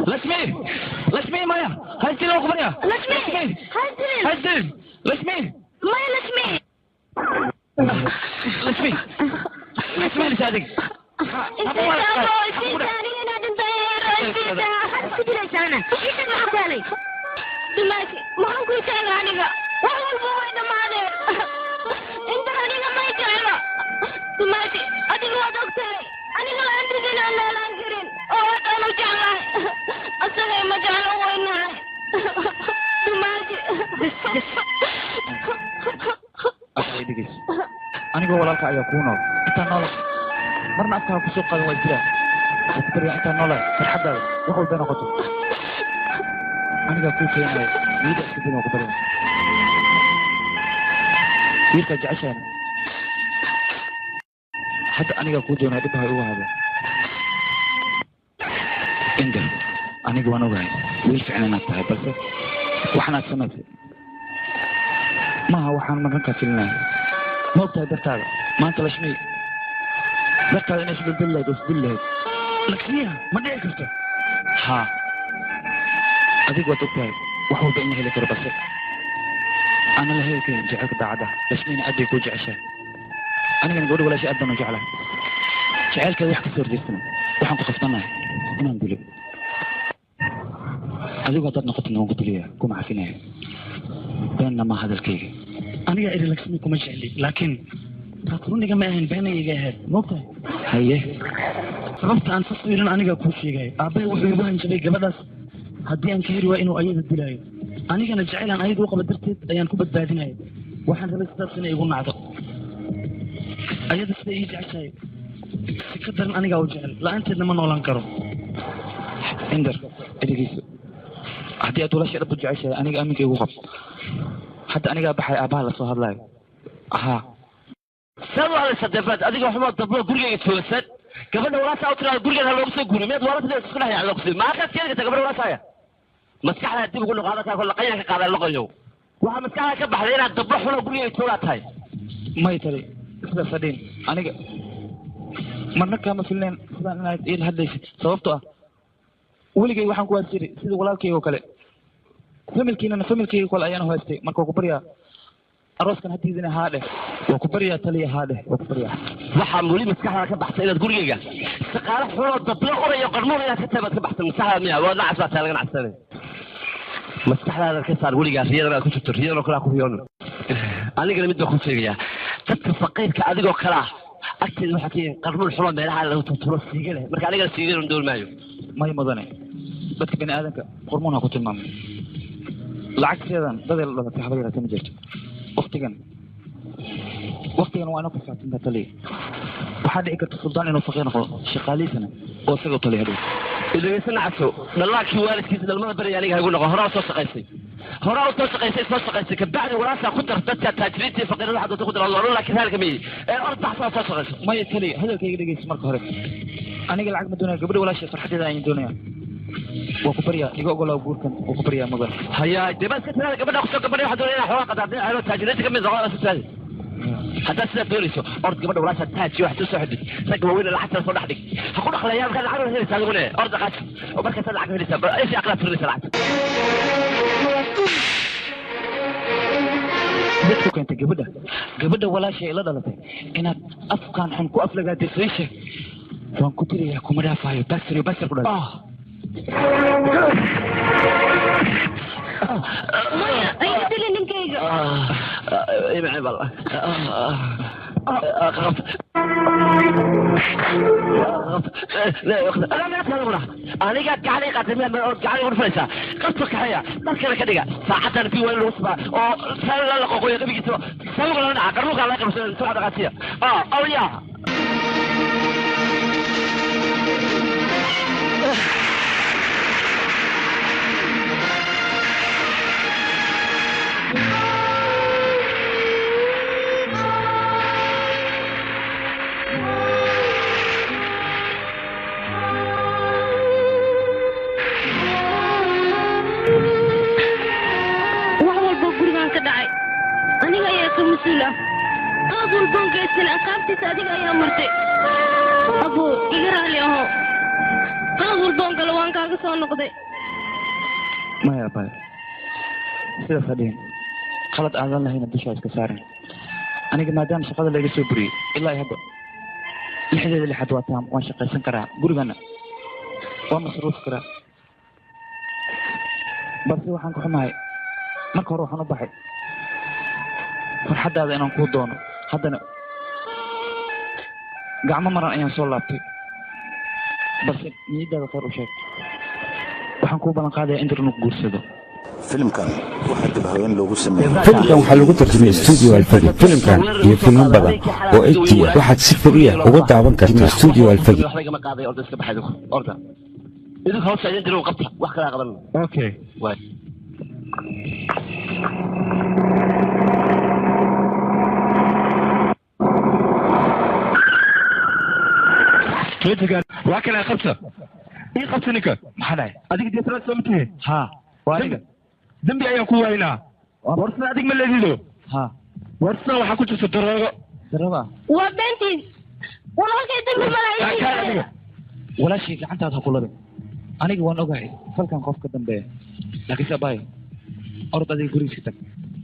لشمي لشمي مايا هاي تلو قبريا لشمي هاي تلو لشمي مايا لشمي لشمي لشمي لسادك دلوقتي ما نقول شيء عنك وهو البوين مالي انت عنك ما يجعله دلوقتي ادي هو دكتور انا لا عندي لا لا انكرين او انا جعله اصلا ما جعله وين دلوقتي أخي دقيس أنا جوا لك يا كونو أنت نولا مرنا أفتح كسوق هذا وجهه أكبر أنت نولا فرحة وحول بين قطب أنا جا كوفي أنا يدا كبير وكبر يركع جعشان حتى أنا جا كودي أنا أدبها هو هذا إنجل أنا جوا نوعي ويش فعلا نفتح بس وإحنا سمعت ما هو حان من ركع في الناس موقتها درتها ما أنت لشمي درتها إنش بالله دوس بالله لكنيها ما نعرفته ها أديك وتوكاي وحول بيني لك ربص أنا لهيك جعلك بعده لشميني أديك وجع شيء أنا من قولي ولا شيء أبدا وجعله جعلك يحكي سير جسمه وحنك خفتنا أنا نقول أديك وتطنق قطنا وقلت لي كم عارفينه بيننا ما هذا الكيك أنا إذا لك سميكم مجعلي لكن تقولون لك ما أهن بيني يجاهد موقع هيه ربط عن تصويرين أنا كل شيء جاي أبي وحيبان شبي قبل هدي أن كهري وإنه أيد الدلاي أنا كان جعل عن أيد وقبل درت أيان كوب الدادين وحن ربط درسنا يقول معه أيد السيد عشاي تقدر أنا جاو جعل لا أنت لما نقول أنكره إندر إدريس هدي أتولى شيء ربط عشاي أنا أمي كي وقف حتى أنا جاب حي أباه لصهر لاي أها سوى على الصدفات أديك محمد طبلو قرية يتفوسد قبل وراسة أو ترى قرية هالوقت قولي ميت وراسة تسكنها يعني الوقت ما كانت كذا قبل وراسة مسكحها تبي يقول له هذا كل قيانك قاعد اللغة يو وها مسكحها كبح لينا الطبلو حنا قرية يتفوسد هاي ما يتري إذا صدين أنا مرنا كم في اللين خذنا أنا إيه الهدي صوبته ولي جي وحنا كواد سيري سيد ولا كي وكله فمل كي كل أيام هو استي مركو كبريا الرأس كان هدي ذنا هذا وكبريا تلي هذا وكبريا waxaa muuli maskaxda ka baxtay inaad gurigayga shaqaale xoolo dablo qorayo qarmoon inaad ka tabaad ka baxtay maskaxda miya waa nacas baa taalagan cabsanay maskaxdaada ka saar gurigaas riyadana ku jirto riyadana kala ku fiyoon anigana mid baa ku sheegaya dadka faqiirka adigoo kala agteeda waxa keen qarmoon xoolo meelaha lagu tuturo siigale marka aniga siigale doon maayo may madane dadka bani aadamka hormoon ku tilmaamay lacagteedan dadal la taxabayra ma jirto waqtigan waa inuu ku saabsan taliye waxaa dhici karta suldaan inuu faqiir noqdo shaqaaliisana oo isagoo taliye hadhow idageysan caso dhalaakii waalidkiisa dhalmada bari aniga haygu noqo horaa soo shaqaysay soo shaqaysay kabacdi waraasaa ku dar dadka taajiriinta iyo faqiirada waxaa doonta ku dar laakiin halka miyey ordaxsaa soo shaqaysay maya taliye hadalkayga dhegeysa marka hore aniga lacag ma doonaya gabadha walaashay farxadeeda ayaan doonaya waa ku baryaa iga ogolaa guurkan waa ku baryaa mudan hayaa debaad ka tiraada gabadha kusoo gabadha waxaa doonaya xoolaa qadaadin ayro taajiriinta kamid noqo asasaadi haddaad sidaad doonayso ord gabadha walaasha taaji wax soo xidid ragga waaweyn lacagta soo dhex dhig ha ku dhaqlayaan markaad lacag helaysaa adigune orda qaad oo markaasaad lacag helaysaa eesha aqlaad firinaysa lacagta dadku keentay gabadha walaashay ila dhalatay inaad afkaan xun ku aflagaatay feesha waan ku tiriyaa kuma dhaafayo basir ku dhalay maya ayga dili ninkayga imci bal aniga gacali qatamiya gacali urfaysa qabto kaxaya dalkana ka dhiga saacatan fi weel usba oo sala la qoqoyo qabigiisa sabab la dhaca qarnuka la qabsan soo dhaqaatiya awliya aniga ayaa ka mas-uul ah qaab walboon geystan aqaabtiisa adiga ayaa martay abuu iga raali aho qaab walboon galo waan kaaga soo noqday maya abay sidaas hadhihin qalad aadan lahayna dushaa iska saaran aniga maadaama shaqada laga soo buriyey ilaa hadda lixaad waa taam waan shaqaysan karaa gurigana waan masruufi karaa balse waxaan ku xumahay marka hore waxaan u baxay farxaddaada inaan kuu doono haddana gacmo maran ayaan soo laabtay balse niyaddaada khayr u sheeg waxaan kuu ballan qaadayaa inta inuu guursado filimkan waxaa dib haween loogu sameeyey filimkan waxaa lagu tarjumay studio alfagi filimkan iyo filmo badan oo HD ah waxaad si fariya uga daawan kartaa studio alfagi idinku hawsha idin diro qabta wax kala qaban okay waay تويتر واكل يا خبصه ايه خبصه نكا ما حدا اديك دي ترى سمتي ها وانا ذنبي ايان كو وينا ورسنا اديك ما ليدو ها ورسنا waxa ku jirta daraba waa beentiin walaalkay dambi malaayay walaashii gacantaada ha kulada aniga waan ogahay falkan qofka dambeeya laakiin sabay orod adiga gurigiisa tag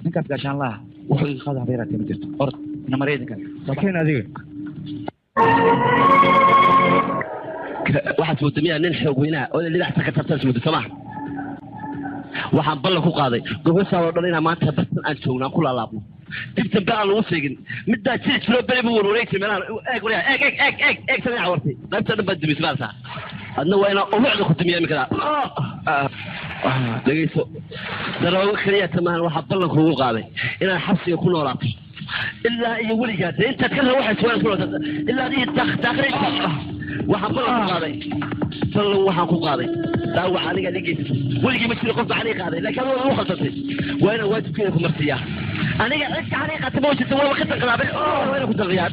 ninkaas gaashaan laha wuxuu iga qaada habeeraad kama jirto orod ina mareedinka saakeen adiga waxaad moodamiyaa nin xoog weynaa oo lidacsa ka tartaas muddo samaha waxaan ballan ku qaaday gobashaa oo dhan inaan maanta bartan aan joogno aan ku laalaabno dib dambe aan lagu sheegin middaa jiri jiroo beri buu warwareegtay meelahan eeg samiica wartay qaybta dhan baad dumisay maartaa adna waa inaa umucda ku dumiya imikadaa dhegayso daroogo keliya tamahan waxaa ballan kuugu qaaday inaad xabsiga ku noolaato ilaa iyo weligaa dee intaad ka rawaxayso waa ku noolaato ilaa iyo daaqraysa waxaan ballan ku qaaday ballan waxaan ku qaaday daawac aniga dhigaysa weligii ma jiro qof bacanii qaaday laakiin adiga waa u khaldantay waa inaan waajibkeeda ku marsiiyaa aniga cidka anii qaatay ma wajirta waa ka danqadaabe waa inaan ku danqiyaa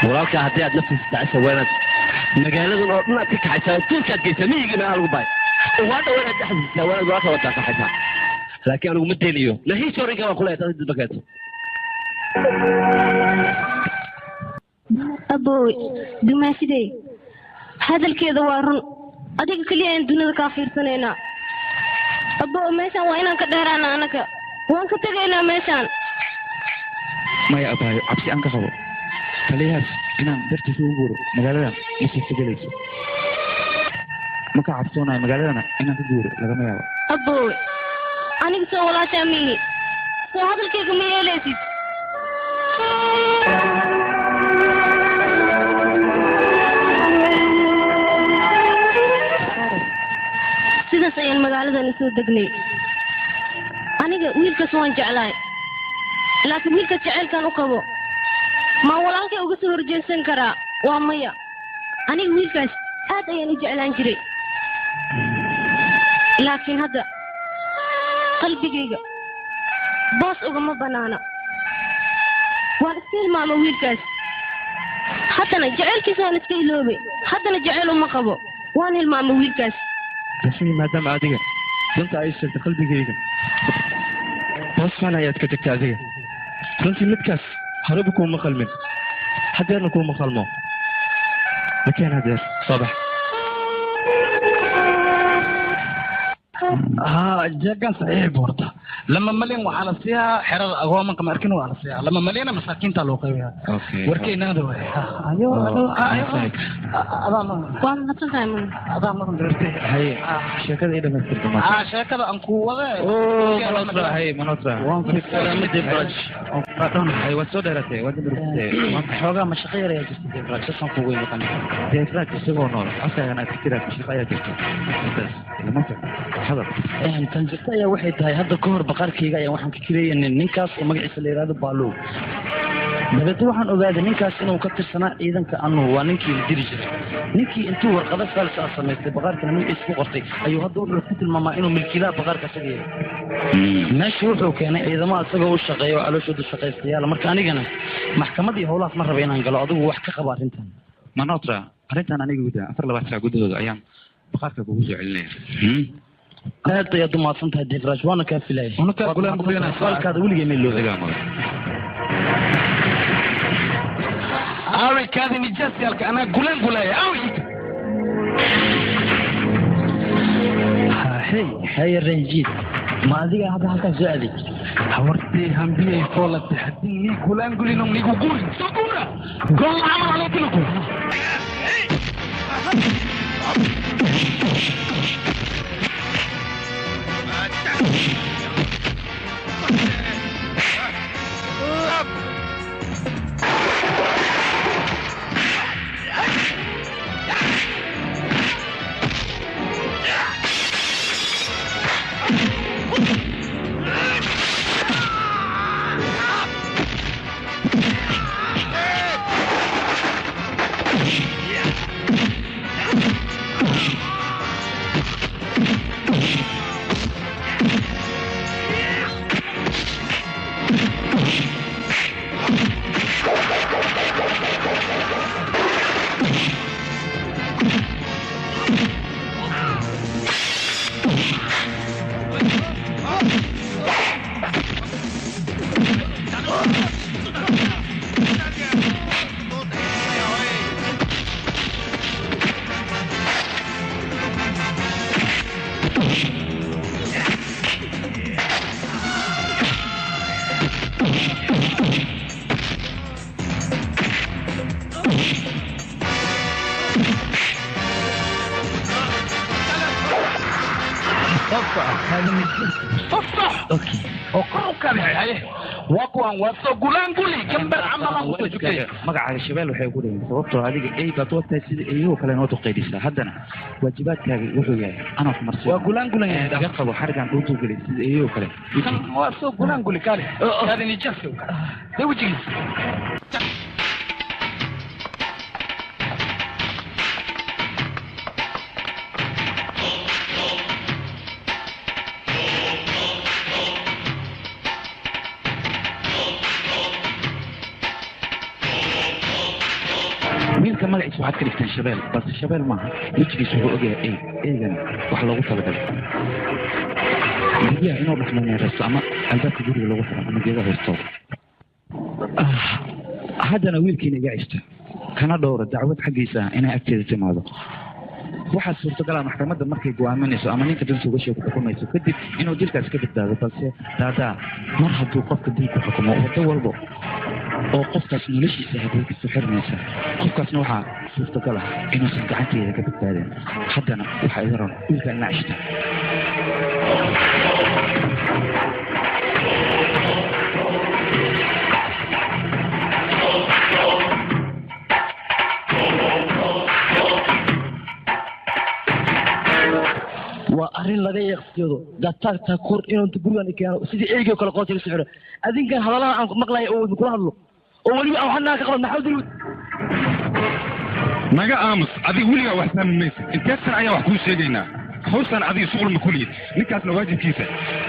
walaalka haddii aad naftiisa dacaysa waynaad magaaladan oo dhan aad ka kaxaysaa duulkaad geysaa miyigii meelaha lagu bahay waa dhow inaad dhexdiisa waynaad walaalka wadaa kaxaysaa laakiin anigu ma daynayo nahiis orinka waa kuleeya dad bakeeto abooy dumaashidey hadalkeeda waa run adiga kaliya aan dunida kaa fiirsanaynaa aboo meeshaan waa inaan ka dheeraana anaga waan ka tegaynaa meeshaan maya abaayo cabsi aan ka qabo taliyahaas inaan dartiisa ugu guuro magaaladan ma suurtagelayso ma ka cabsoonayo magaaladana inaan ka guuro lagama yaabo abooy aniga soo walaashaa miihi soo hadalkayga ma yeelaysid sidaas ayaan magaaladan soo degnay aniga wiilkaas waan jeclahay laakiin wiilkaas jaceylkaan u qabo ma walaalkay uga soo horjeesan karaa waa maya aniga wiilkaas aad ayaan u jeclaan jiray laakiin hadda qalbigayga boos ugama banaana waan iska hilmaama wiilkaas haddana jaceylkiisa waan iska iloobay haddana jaceyl uma qabo waan hilmaama wiilkaas rasuul maadaama adiga runta ay sheegto qalbigayga booskaan ayaad ka tagta adiga runtii midkaas horeba kuuma qalmin hadeerna kuuma qalmo lakeen hadeer soo bax jeegan saxiix buurta lama malin waxaa la siiyaa xerada agoomanka ma arkin waa la siiyaa lama malina masaakiinta loo qaybiyaa warkeenada way waan hadsantahay adaa madan dartay haye sheekada ii dhamaystirta sheekada aan ku wade manotra waad soo dheeratay waad xoogaa mashaqo yar ayaa jirta deefraaj sasaan kugu imaqan deefraaj isagoo nool casaagan aad fikiraad mashaqo ayaa jirta tan jirta ayaa waxay tahay hadda ka hor baqaarkayga ayaa waxaan fikiraya ninkaas oo magaciisa la yidhahdo baalow dabeete waxaan ogaaday ninkaas inuu ka tirsanaa ciidanka anu waa ninkii la diri jiray ninkii intuu warqado faalsa samaystay baqaarkana magaciisa ku qortay ayuu hadda wuxuu ku tilmaamaa inuu milkiilaha baqaarka isaga yahay meesha wuxuu keenay ciidamo isagoo u shaqeeya oo calooshooda shaqaystayaala marka anigana maxkamad iyo howlahaas ma raba inaan galo adigu wax ka qaba arrintan manotra arrintan aniga guda 24 saac gudahooda ayaan baqaarka kugu soo celinaya aad ayaad u mahadsan tahay deefraaj waana kaa filaya suaalkaada weligay may loo awi kaadi nijaasiyaalka anaa gulan gulaya awi haye ranjiid ma adiga hadda halkaas soo aday hawartii hambiyay foolate haddii nii gulaan gulino nigu guri soo gura gool camal alootilaku magacaaga shabeelle waxay ugu dhigeen sababtoo adiga eybaad watahay sida eyuhu kale noo duqeydhisaa haddana waajibaadkaaga wuxuu yahay anaa ku marsi waa gulaan gulan laga qabo xarigan dhuutuu gelay sida eyuhu kale waa soo gulaan guli kaale kaadi nijaas de wejigiisa wiilka magaciisa waxaad ka dhigteen shabeel balse shabeel maaha wejigiisa wuxuu ogyahay eegan wax loogu talagalay guryaha inuu dhexmaneeraysto ama albaabka guriga lagu xiro ama geedaha hoostooda haddana wiilkiina iga cishta kana dhowra dacwad xaggiisa inay agteeda timaado waxaa suurtagala maxkamadda markay go'aaminayso ama ninka danta uga sheeg xukumayso kadib inuu dilkaas ka badbaado balse daadaa mar hadduu qofka dil ku xukumo waddo walba oo qofkaas noloshiisa haday kasoo xirmaysa qofkaasna waxaa suurtagal ah inuusan gacanteeda ka badbaadin haddana waxaa iga ron wiilka ina cishta arrin laga yaqsiyo dadka kor inuu gurigan keeno sidii eeyga kala qootay siciro adinkan hadalada aan maqlay oo kula hadlo oo wali aan waxna ka qalad maxaa dilay naga aamus adiga waliga wax sameeyay intaas ayaa wax ku sheegaynaa hoosan adiga suul ma kuliyay ninkaasna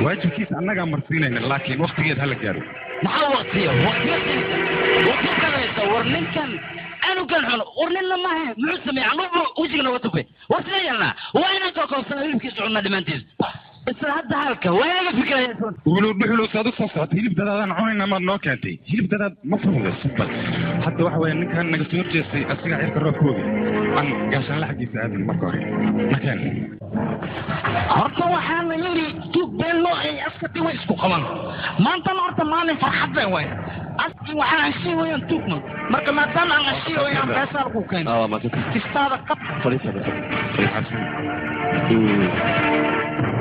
waajibkiisa annaga marsiinayna laakiin waqtigeed hala gaaro maxaa waqtiyo waqtiga war ninkan أنا كان حلو ورننا ما هي معسم يعني وجهنا وتبي وسيلنا وين توكل سنين كيس عنا دمانتيز بس هذا هالك وين الفكرة يا سون ولو بحلو صادق صفات هي بدأ أنا عوني ما نوكانتي هي بدأ مفروض السبب حتى واحد وين كان نقصور جسي أسيع عير كروكودي أنا عشان لا حد يساعد المكاري مكان هرتا وحنا يلي توب بين لو أسكتي ويسكو كمان ما أنت نعرف ما نفرح وين أصلي وحنا عشي وين توكم مركب ما دام عن عشي وين بس أرجوكين ما تستاذ قط فريسة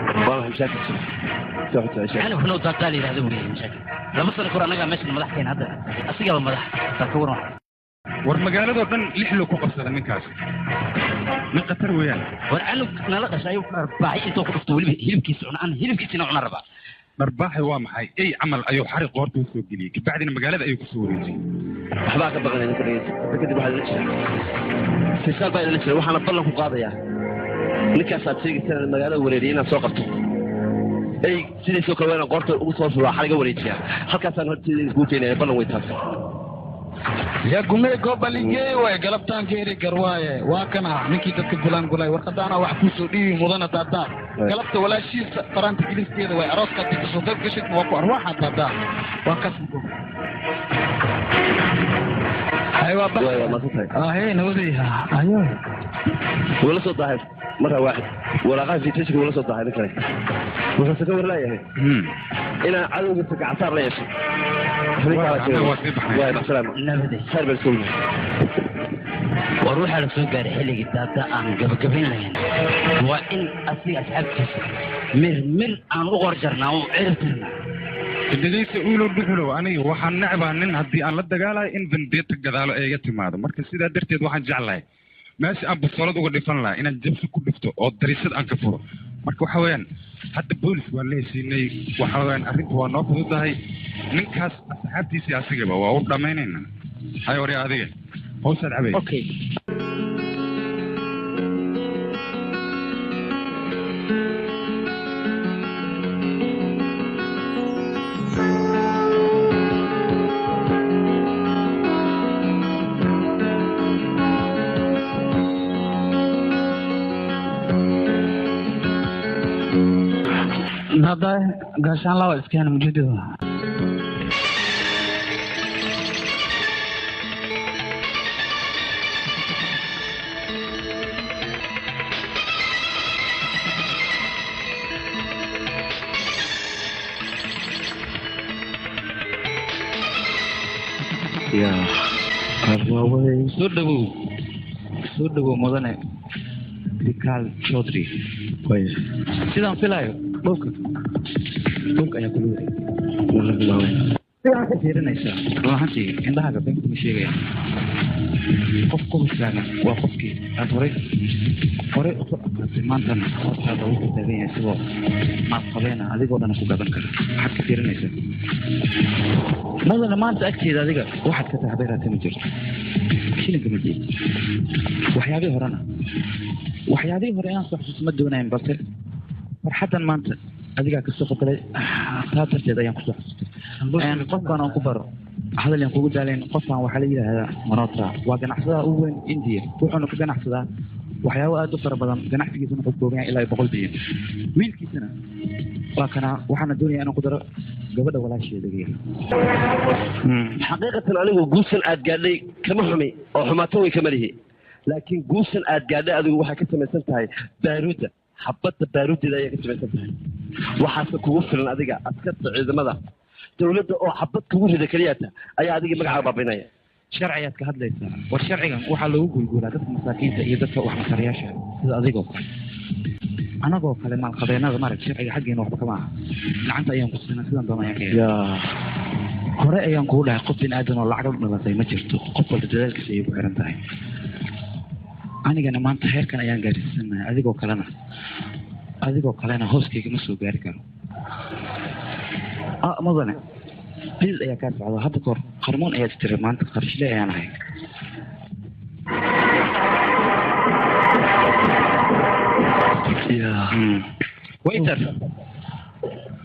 والله مشاكل أنا هنا وتالي هذا ولي مشاكل لما صار القرآن نجا ماشي المدحين هذا أسيجا المدح تكورنا والمجالات ودن لحلو كوكس هذا من كاس من قطر وياه وأنا نلاقي شيء رباعي توقف طويل هيلم كيس عن هيلم كيس نوعنا ربع مرباحي وامحي اي عمل ايو حرق ورده سوق ليك بعدين المجالات ايو كسوريجي waxbaa ka baqanay ninka kadib waxa la jira fiisaal baa la jira waxaana ballan ku qaadaya ninkaas aad sheegaysan magaalada wareeriyay soo qabto ay sidii soo kale qorto ugu soo soo xariga wareejiya halkaas aan hortii isku keenay ballan way taas يا قمي قبليجي وقلبتان كيري قرواية واكنا نكي تتقلان قلاي ورقدانا وحكوسو دي مضانا تاتا قلبت ولا شيء فرانت جلس كيدا وعروسك تتصدق قشت موقع أرواحا تاتا واكسمكم أيوة بقى هي نوزيها أيوة ولا صوت ضعيف مرة واحد ولا غازي تشكي ولا صوت ضعيف كذا وش تقول لا يا إلى عدو قصك عصار ليش وروح على سوق الحلق الداتا عن قبل لين وإن أصلي أسحبك مر عن أغرجرنا وعرفتنا الدليل يقولوا بحلو أنا وحن نعبا نن هدي أن لا دجالة إن بنديت الجدال أيجت ماذا مركز سيدا درتيد وحن جعله ماشي أبو صلاد وقدر فنلا إن الجبس كل دفتو أو دريسد أنك فور مركو حوين حتى بوليس ولا سيني وحوين أريد هو ناقص ده من كاس أصحابتي سياسية بوا وقدر ميننا هاي وري هذه هو سد عبيد أوكي هذا قاشان الله إسكان موجوده يا أرواوي سودو مدنة بكال شودري كويس سيدان فيلايو dhulka ayaa ku leeyahay wala bilaaway sidaa ka fiirinaysa ruuxantii indhahaaga been kuma sheegaya qof qofkaaga waa qofkii aad horay u soo aqaantay maantana hortaada uu taagan yahay sidoo maad qabeena adigoo dhan ku gaban kara waxaad ka fiirinaysaa madana maanta agteeda adiga waxaad ka tahay habeeraata ma jirto shilinka ma jeed waxyaabihii hore aan soo xusuus ma doonayn balse farxaddan maanta adiga ka soo qabay taasirteed ayaan ku soo xusustay qofkan aan ku baro hadal aan kugu daaleen qofkan waxa la yiraahdaa Manota waa ganacsada ugu weyn India wuxuuna ka ganacsadaa waxyaabo aad u fara badan ganacsigiisana wuxuu kooban yahay ilaa 100 bilyan wiilkiisana waa kana waxaana doonayaa inaan ku daro gabadha walaasheeda xaqiiqatan anigu guushan aad gaadhay kama xumi oo xumaato way kama lihi laakiin guushan aad gaadhay adigu waxay ka samaysan tahay baaruudda xabadda baaruuddeeda ayay ka samaysan tahay waxaase kugu filan adiga askarta ciidamada dowladda oo xabad kugu rida keliyata ayaa adiga magacaaga baabinaya sharciyaad ka hadlaysaa war sharcigan waxaa loogu guulguulaa dadka masaakiinta iyo dadka wax masariyaasha sida adigoo kale anagoo kale maalqabeennada marag sharciga xaggeena waxba kama aha gacanta ayaan ku siinaa sidaan doona ayaan ka yeelaa hore ayaan kugu dhahay qof bin aadan oo lacag u dhimatay ma jirto qof walba dadaalkiisa ayay ku xiran tahay anigana maanta heerkan ayaan gaarsiisanahay adigoo kalena hooskayga ma soo gaari karo mudane bil ayaa kaa socda hadda kahor qarmoon ayaad tiri maanta qarshle ayaan ahay waiter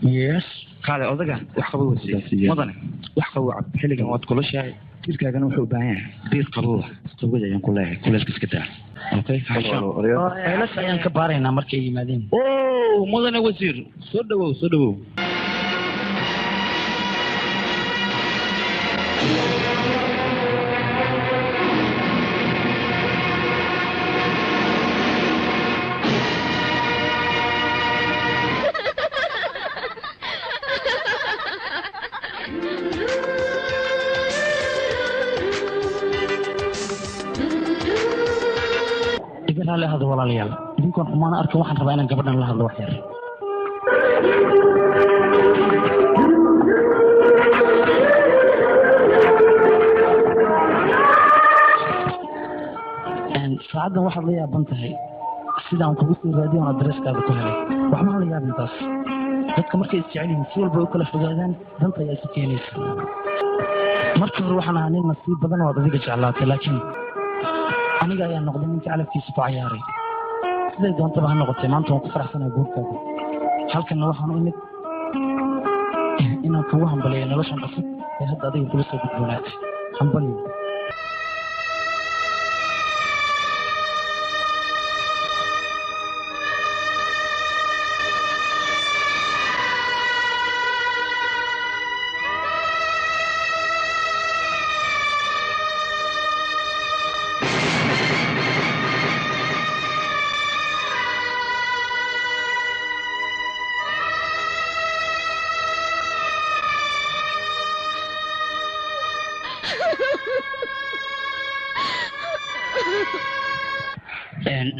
yes kaale odagan wax qabo wasiir mudane wax qabo cab xilligan waad kulashahay jirkaagana wuxuu u baahan yahay biir qabow qabowda ayaan ku leeyahay kuleelka iska daa okay elas ayaan ka baaraynaa markay yimaadeen mudane wasiir soo dhawow la hadlo walaalayaal idinkoon xumaana arka waxaan rabaa inaan gabadhan la hadlo wax yar saacaddan waxaad la yaaban tahay sidaan kugu soo raadiyo oon adreeskaada ku helay waxmaa la yaabin taas dadka markay isjecel yihiin si walba u kala fogaadaan danta ayaa isu keenaysa markii hore waxaan ahaa nin nasiib badan oo ad adiga jeclaatay laakiin aniga ayaa noqday ninka calafkiisa ku cayaaray siday doontaba ha noqotay maanta waan ku faraxsanaa guurkaada halkanna waxaan u imid inaan kugu hambaliyo noloshan cusub ee hadda adiga kula soo gudboonaatay hambaliyo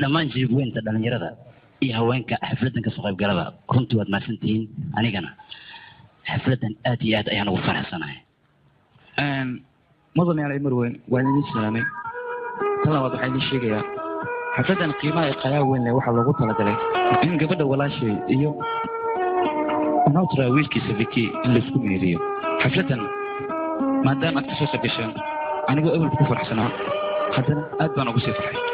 dhammaan jiibweynta dhalinyarada iyo haweenka xafladan ka soo qaybgalaba runtii waad mahadsantihiin anigana xafladan aad iyo aad ayaan ugu faraxsanahay mudane alay marweyn waan idin salaamay tan labaad waxaan idin sheegayaa xafladan qiimaha ee qayaa weyn leh waxaa loogu talagalay in gabadha walaashay iyo nautra wiilkiisa viki in laisku meeriyo xafladan maadaama aad kasoo sagasheen anigoo ebalku ku faraxsanaa haddana aad baan ugu sii farxay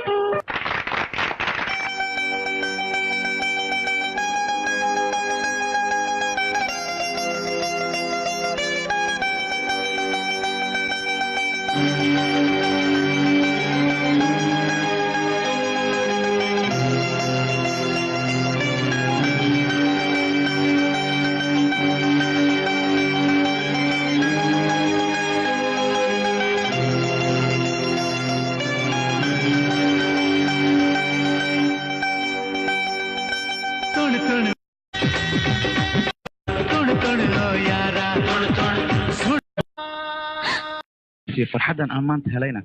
farxadan aan maanta helayna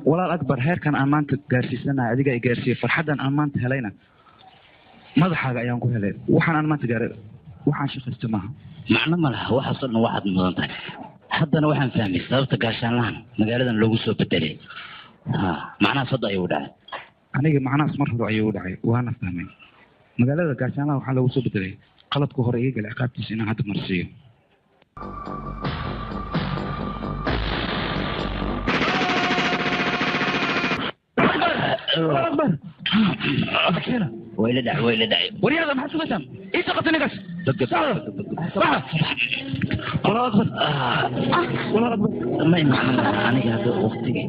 walaal akbar heerkan aan maanta gaarsiisanahay adiga ay gaarsiiyey farxadan aan maanta helayna madaxaaga ayaan ku helay waxaan aan maanta gaaray waxaan shaqaysto maaha macno ma laha waxaasoo dhan waxaad mudan tahay haddana waxaan fahmay sababta gaashaanlahan magaaladan loogu soo bedelay macnahaas hadda ayuu dhacay aniga macnahaas mar hore ayuu u dhacay waana fahmay magaalada gaashaanaha waxaa lagu soo bedelay qaladku hore iga galay ciqaabtiisa inaan hadda marsiiyo ويلا دع ورياضة ما حسوا بسام ايش قطع نقص والله أكبر والله أكبر ما يمكن أنا قاعد وقتي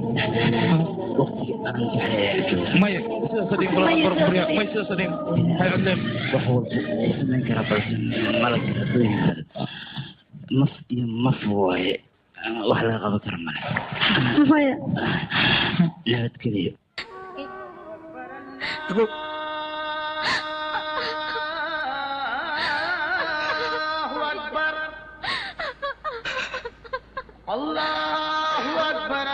أنا ما يصدق والله أكبر ما يصدق هاي علم وحول من كربلاء ملك مفوه وحلا غلط رمله لا تكذب الله أكبر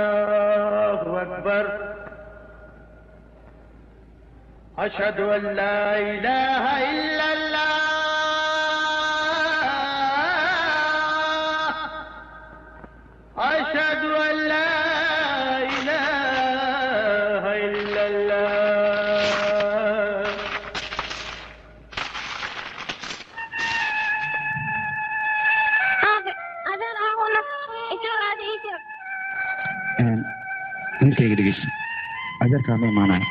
الله أكبر أشهد أن لا إله إلا الله أشهد أن لا إله إلا الله ninkayga dhegeyso adeerkaa ma imaanayo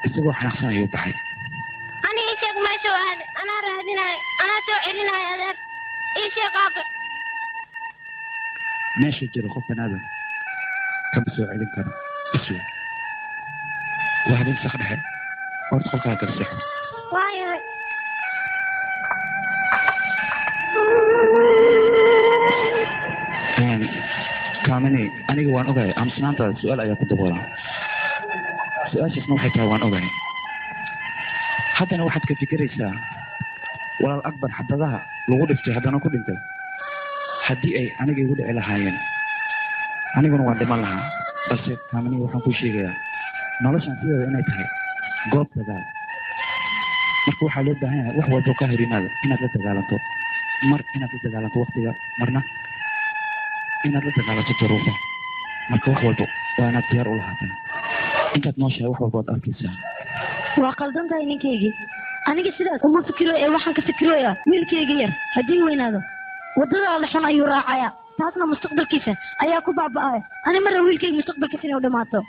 isagoo xanaaqsan ayuu baxay aniga sheeg meeshuu aaday anaa raadinayo anaa soo celinayo adeer ii sheeg aabe meeshuu jiro qof banaadan kama soo celin karo iswe waa habeen sak dhexe horta qolkaa garseexo waayahay kaamini aniga waan ogahay aamusnaantaada su-aal ayaa ku daboolan su-aashaasna waxay tahay waan ogahay haddana waxaad ka fikiraysaa walaal akbar xabadaha lagu dhiftay haddana ku dhintay haddii ay aniga igu dhici lahaayeen aniguna waan dhiman lahaa balse kaamini waxaan kuu sheegayaa noloshan sideeda inay tahay goob dagaal marka waxaa loo baahan yahay wax walbo ka hor yimaada inaad la dagaalanto mar inaad la dagaalanto waktiga marna inaad la dagaalanto duruufa marka wax walbo waa inaad diyaar u lahaataa intaad nooshahay wax walbo ad arkaysaa waa qaldan tahay ninkaygii aniga sidaas uma fikiro ee waxaan ka fikiroyaa wiilkayga yar haddii weynaado waddadaada xun ayuu raacayaa taasna mustaqbalkiisa ayaa ku baaba'aya ani marra wiilkayga mustaqbalkiisa inuu dhamaato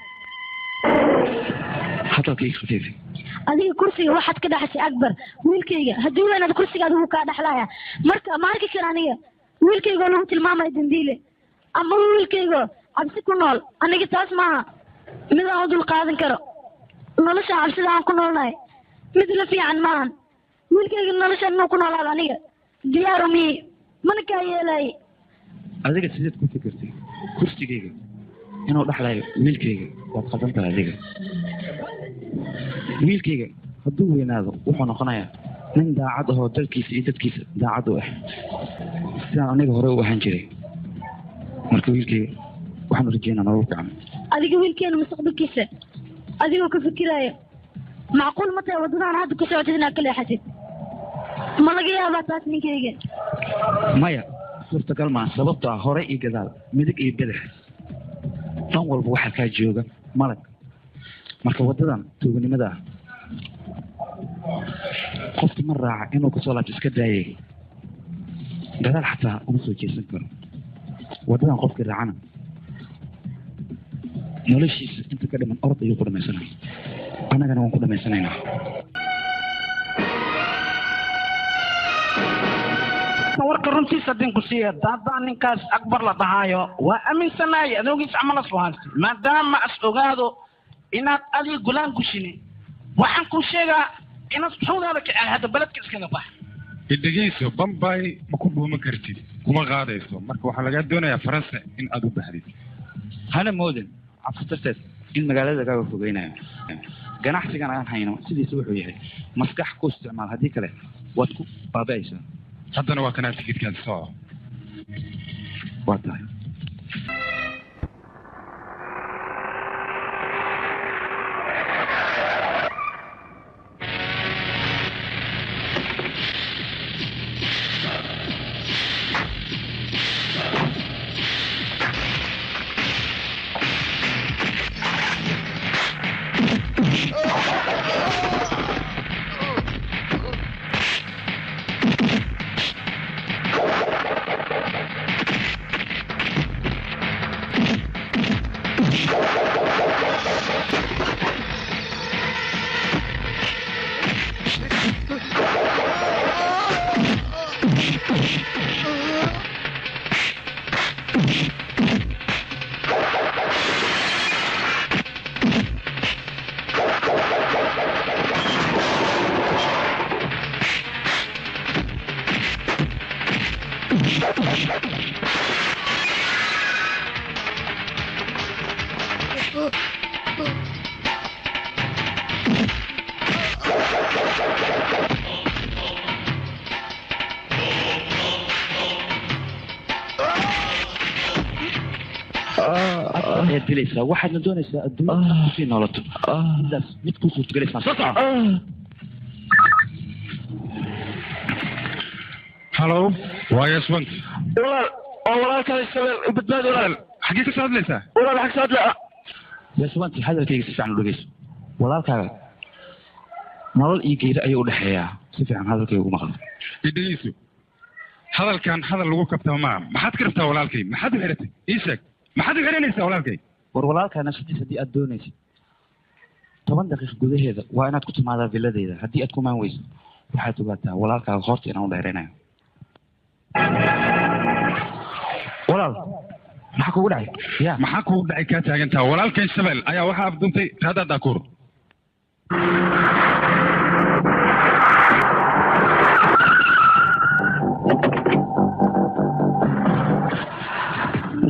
hadalkayga khafiifi adiga kursiga waxaad ka dhaxashay akbar wiilkayga haddii weynaado kursiga adigu kaa dhexlaya marka ma arki kara aniga wiilkaygoo lagu tilmaamayo dambiile ama wiilkaygo cabsi ku nool aniga taas maaha mid aan u dul qaadan karo nolosha cabsida aan ku noolnahay mid la fiican maahan wiilkayga nolosha inuu ku noolaado aniga diyaaru miyi mana kaa yeelaaye adiga sideed ku fikirtay kursigayga inuu dhexlayo wiilkayga waad qaldan tahay adiga wiilkayga hadduu weynaado wuxuu noqonayaa nin daacad ahoo dalkiisa iyo dadkiisa daacad u ah sidaan aniga hore u ahaan jiray marka wiilkayga waxaan rajeynaa nolol fiican adiga wiilkeena mustaqbalkiisa adigoo ka fikiraayo macquul ma tahay waddadaan hadda ku socotid inaad ka leexatid ma laga yaabaa taas ninkayga maya suurtagal maa sababto ah hore iyo gadaal midig iyo badax dhan walba waxaa kaa jooga malag marka waddadan tuuganimada ah qofki ma raaca inuu kasoo laabto iska daayay gadaal xataa uma soo jeesan karo waddadan qofkii raacana noloshiisa inta ka dhiman orod ayuu ku dhamaysanaya annagana waan ku dhamaysanaynaa warka runtiisa hadin ku siiya daadaan ninkaas akbar la dhahaayo waa aaminsanaaya adoogiis camalas wahansi maadaama as ogaado inaad adiga gulaan gushini waxaan kuu sheegaa inaad xudaada kacay hadda beledka iskaga bax dhegeyso bambay ma ku dhuuma kartid kuma qaadayso marka waxaa lagaa doonayaa faransa in aad u baxdid hana moodin cabsi darteed in magaalada lagaaga fogeynayo ganacsigan aan hayno sidiisa wuxuu yahay maskax ku isticmaal haddii kale waad ku baaba'aysaa haddana waa kanaa tikidkaada soco waa tahay ayaad gelaysaa waxaadna doonaysaa adduunya kusii noolato midaas mid kuu suurtagelaysaa soco halo waa yaswant walaal oo walaalkay shabeel badbaadi walaal xagee ka soo hadlaysaa walaal xag soo hadlaa yaswanti hadalkayga si fiican u dhegeyso walaalkaaga nolol iyo geeri ayuu u dhexeeyaa si fiican hadalkayga ugu maqla idhegeyso hadalkan hadal lagu kabtama maa maxaad ka rabtaa walaalkay maxaad u xiratay ii sheeg maxaad u xiranaysaa walaalkay war walaalkaa nafsadiis haddii aad doonaysid 10 daqiiq gudaheeda waa inaad ku timaadaa villadeyda haddii aad ku maan weyso waxaad ogaataa walaalkaaga horta inaan u dheeraynayo walaal maxaa kugu dhacay ya maxaa kugu dhacay kaa taagantaa walaalkan shabeel ayaa waxaa abduntay raada dakuur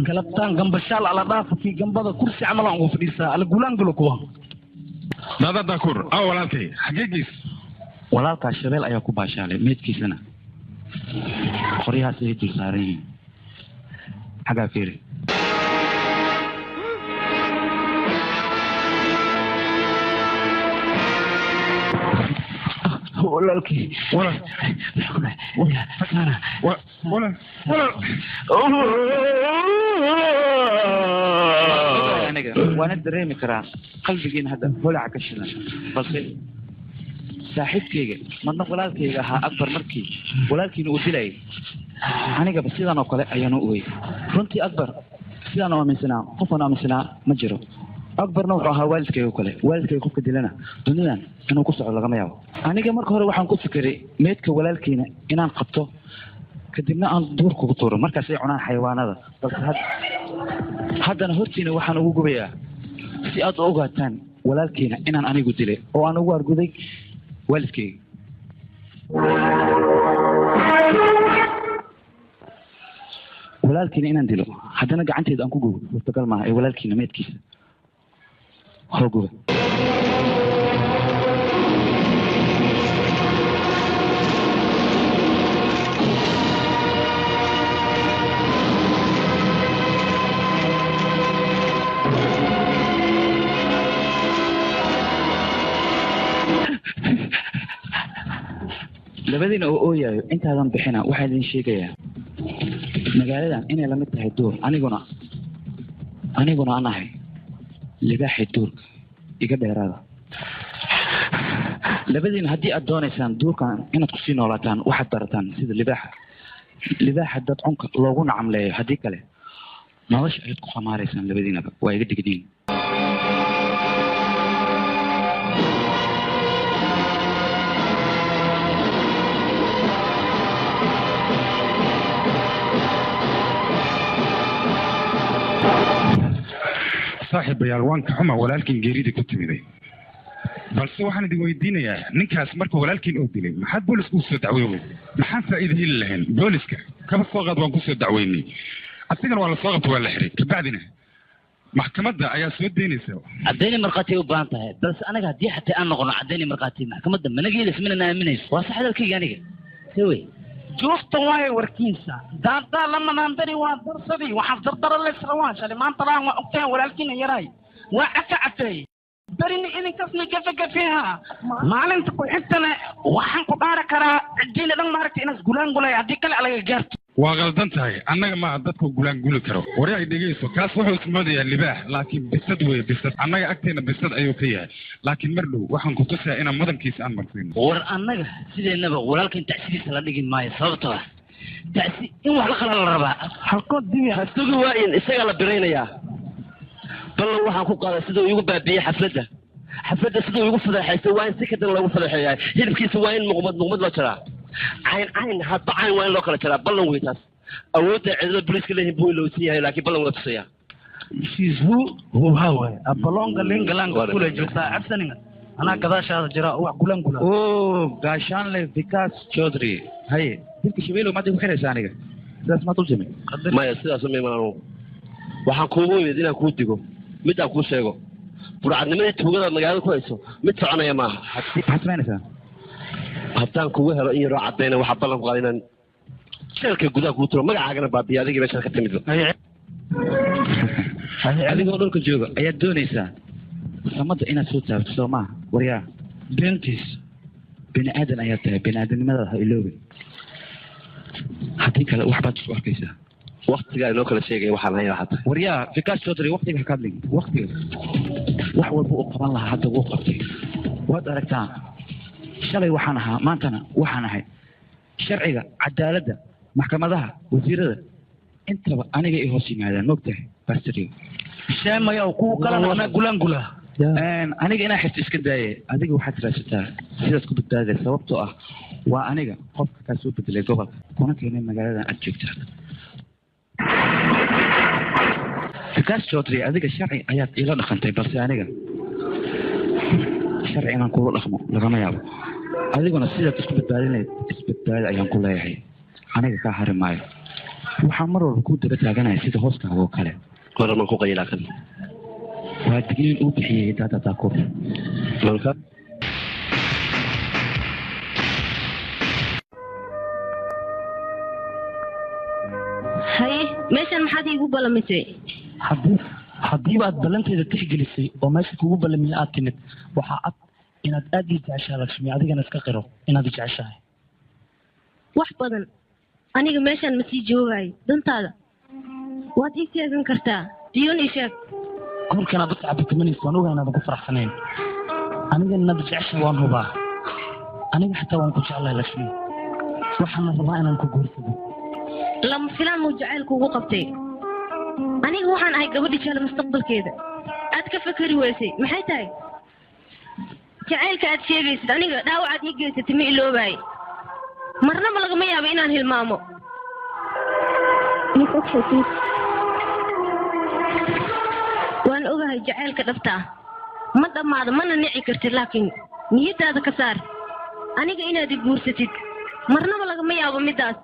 galabtaan gambashaal ala dhaafa kii gambada kursi camal aan ugu fadhiisaa ala gulaangulo kuwa raada dakuur aw walaalkay xageegiis walaalkaa shabeel ayaa ku baashaalay meydkiisana qoryahaas ay dul saaran yihiin xaggaa fiiri walaalkii waana dareemi karaa qalbigiina hadda holaca ka shidan balse saaxiibkayga marna walaalkayga ahaa akbar markii walaalkiina uu dilayay anigaba sidan oo kale ayaanu ogey runtii akbar sidaan aaminsanaa qofaan aaminsanaa ma jiro akbarna wuxuu ahaa waalidkayga kale waalidkayga qofka dilana dunidan inuu ku socdo lagama yaabo aniga marka hore waxaan ku fikiray meydka walaalkiina inaan qabto kadibna aan duurka ku tuuro markaas ay cunaan xayawaanada balse haddana hortiina waxaan ugu gubayaa si aad u ogaataan walaalkiina inaan anigu dilay oo aan ugu arguday waalidkayga walaalkiina inaan dilo haddana gacanteeda aan ku gubo suurtagal maaha ee walaalkiina meydkiisa hoo guba labadiina oo ooyaayo intaadan bixina waxaa idin sheegayaa magaaladan inay lamid tahay duur aniguna aan ahay libaaxi duurka iga dheeraada labadiina haddii aad doonaysaan duurkan inaad kusii noolaataan waxaad barataan sida libaaxa dad cunka loogu nacamleeyo haddii kale nolosha ayaad ku khamaaraysaan labadiinaba waa iga digniin saaxiibayaal waan ka xuma walaalkiin geerida ku timiday balse waxaan idin weydiinayaa ninkaas marka walaalkiin oo dilay maxaad booliska usoo dacweynay maxaan faa'iido heli lahayn booliska kaba soo qaad waan kusoo dacweynay asigana waa la soo qabta waa la xiray kabacdina maxkamadda ayaa soo deynaysa cadayni markhaati u baahan tahay balse anaga haddii xataa aan noqono cadayni markhaati maxkamadda manageelis mana aaminayso waa sax hadalkayga aniga sawey juufta waaye warkiisa daadaa lamanandari waa darsadii waxaan dardara lesrawaa shalay maanta laan waa ogtahay walaalkiina yaraay waa caka cateey barini idinkasna gafagafiha maalinta ku xigtana waxaan ku dhaari karaa cidiina dhan maaragta inaas gulaangulay haddii kale alaga gaarto waa qaldan tahay annaga maa dadku gulaanguli karo wari ay dhegeyso kaas wuxuu ismoodayaa libaax laakiin bisad weye bisad annaga agteena bisad ayuu ka yahay laakiin mar dhow waxaan ku tusayaa inaan mudankiisa aan marsiino war annaga sideennaba walaalkan tacsidiisa la dhigi maayo sababtoo ah tacsi in wax la qala la rabaa halkood dibi hasugi waa in isagaa la biraynayaa ballan waxaan ku qaaday siduu igu baabiyey xafladda siduu igu fadeexaystay waa in si kadan loogu fadeexeeyaa hilibkiisa waa in muqmad loo jaraa cayn hadba cayn waa in loo kala jaraa ballan wey taas awoodda ciidamada booliiska leeyihin buu ilowsan yahay laakiin ballan waa tusayaa shiisbu huhawe abalonga lingalanga kule joogtaa cabsaninga anaa gadaashaada jira wax gulangula gaashaanle vikas chaudhry haye dilka shabeelow maad igu xiraysa aniga sidaas maad u samay maya sidaas uma imaano waxaan kuugu imid inaan kuu digo mid aan kuu sheego burcadnimadii tuugada magaalada ku hayso mid soconaya maaha maxaad samaynaysaa haddaan kugu helo in yaroo caddayna waxaa ballan ku qaada inaan jeelka gudaha kuu turo magacaagana baabiya adigii meeshaan ka timid adigoo dhulka jooga ayaad doonaysaa samada inaad soo taabto soo maaha waryaa beentiis bini aadan ayaad tahay bini aadamnimadaada ha iloobin haddii kale waxbaad isku arkaysaa waktigaa inoo kala sheegaya waxaan haya waxaa tahay waryaa fikaas soo diray waktiga ha ka hadlin waktiga wax walba u qaban lahaa hadda wuu qabtay waad aragtaa shalay waxaan ahaa maantana waxaan ahay sharciga cadaaladda maxkamadaha wasiirada intaba aniga ay hoos yimaadaan mogtahay bastrio sheemaya kuwa kalena gulaangula aniga inaa xirta iska daaye adiga waxaad raadsataa sidaad ku badbaadaya sababtoo ah waa aniga qofka kaa soo bedelay gobolka kuna keenay magaaladan aad joogtaa fikaas joodri adiga sharci ayaad ila dhaqantay balse aniga sharci inaan kula dhaqmo lagama yaabo adiguna sidaad isku badbaadinayd isbadbaada ayaan ku leeyahay aniga kaa hari maayo waxaan mar walba ku daba taaganaya sida hooskaaga oo kale goraman ku qayilaa kan waa digniin uu bixiyey daada daakur malka haye meeshan maxaad iigu ballamisay haddiiba aad ballanteeda tixgelisay oo meesha kugu ballamiya aad timid waxaa cad inaad aad ii jeceshahay lakshmi adigana iska qiro inaad i jeceshahay wax badan aniga meeshaan ma sii joogaayo dantaada waad ii sheegan kartaa diyoon ii sheeg korkanaad u tacabitamanaysa waan ogaa inaadan ku faraxsanayn aniga inaad jeceshahay waan hubaa aniga xataa waan ku jeclahay lakshmi waxaana rabaa inaan ku guursado lama filaan muu jacaylku ugu qabtay aniga waxaan ahay gabadhi jecel mustaqbalkeeda aad ka fakari weysay maxay tahay jacaylka aad sheegaysid aniga dhaawacaad ii geysatay ma iloobaay marnaba lagama yaabo inaan hilmaamo waan ogahay jacaylka dhabta ah ma dhammaado mana nici kartid laakiin niyadaada ka saar aniga inaad i guursatid marnaba lagama yaabo middaas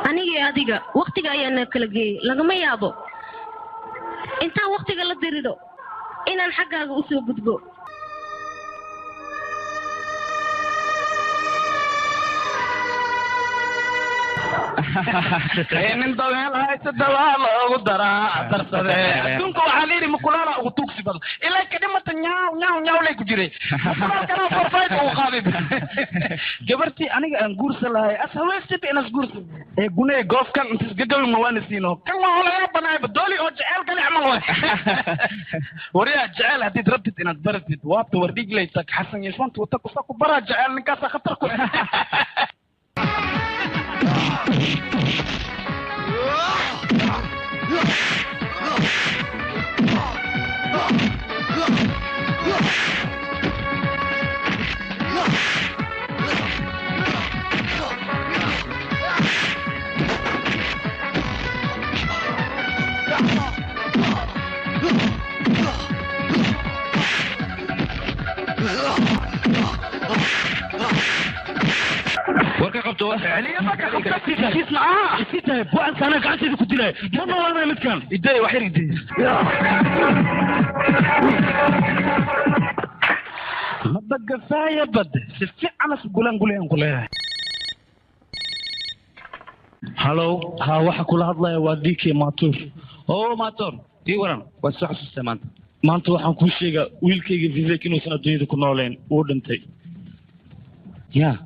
anigii adiga waktiga ayaana kala geeyey lagama yaabo intaan waktiga la dirido inaan xaggaaga u soo gudbo nin dabeel haysa dabaa loogu daraa darsade adduunka waxaa layidhi mukulaala ugu tuugsi badan ilaa kadhimata nyaaw nyaaw nyaaw lay ku jiray mukulaalkana forfayt ugu qaadid gabartii aniga aan guursa lahay as haweysata inas guursa ee guney goofkan intas gagawi mawaana siino kan waa holaga banaayba dooli oo jeceel kale camal way waryaa jeceel haddiid rabtid inaad baratid waabta wardhiglaysa xasan yeeswanta wata kusa ku baraa jeceel ninkaasa khatar ku warka qabto عليا ما كان اسمع اسيتها بوعد انا قعدت كنت لها ما والله ما كان يدي وحير يدي ما بقى كفايه بد سفي عمس قولان هلو ها waxa kula hadlaya waa diikay maatuur oo maatuur ii waran waa soo xasuustay maanta waxaan ku sheegaa wiilkayga Vivek inuu san adduunyada ku nooleen uu dhintay yaa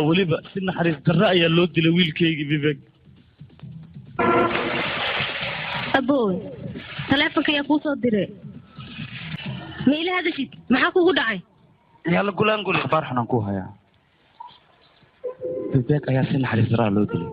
weliba si naxariis darro ayaa loo dilay wiilkayga Vivek abow telefonka ayaa kuu soo diray ma ila hadashid maxaa kugu dhacay yalla gulaan gul ikhbaar xunaan ku hayaa Vivek ayaa si naxariis darro loo dilay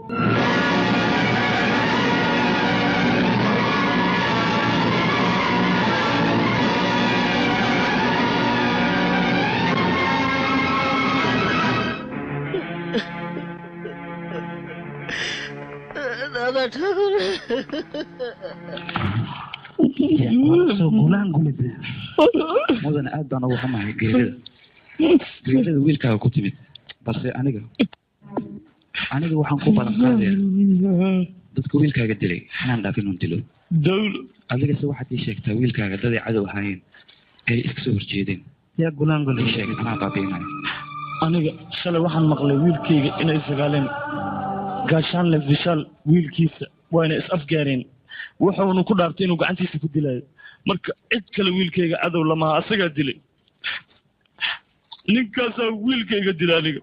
mudan aad baan ugu xumahay geerida wiilkaaga ku timid balse aniga waxaan ku balan qaadaya dadka wiilkaaga dilay inaan dhaafin un dilo dawlo adiga se waxaad ii sheegtaa wiilkaaga daday cadow ahaayeen ay iska soo horjeedeen yaa gulaangol ii sheegay anaa baabiinayo aniga shalay waxaan maqlay wiilkayga inay sagaaleen gaashaanle vishaal wiilkiisa waana is afgaareen wuxuuna ku dhaartay inuu gacantiisa ku dilaayo marka cid kale wiilkayga cadow lamaha asagaa dilay ninkaasaa wiilkayga dila aniga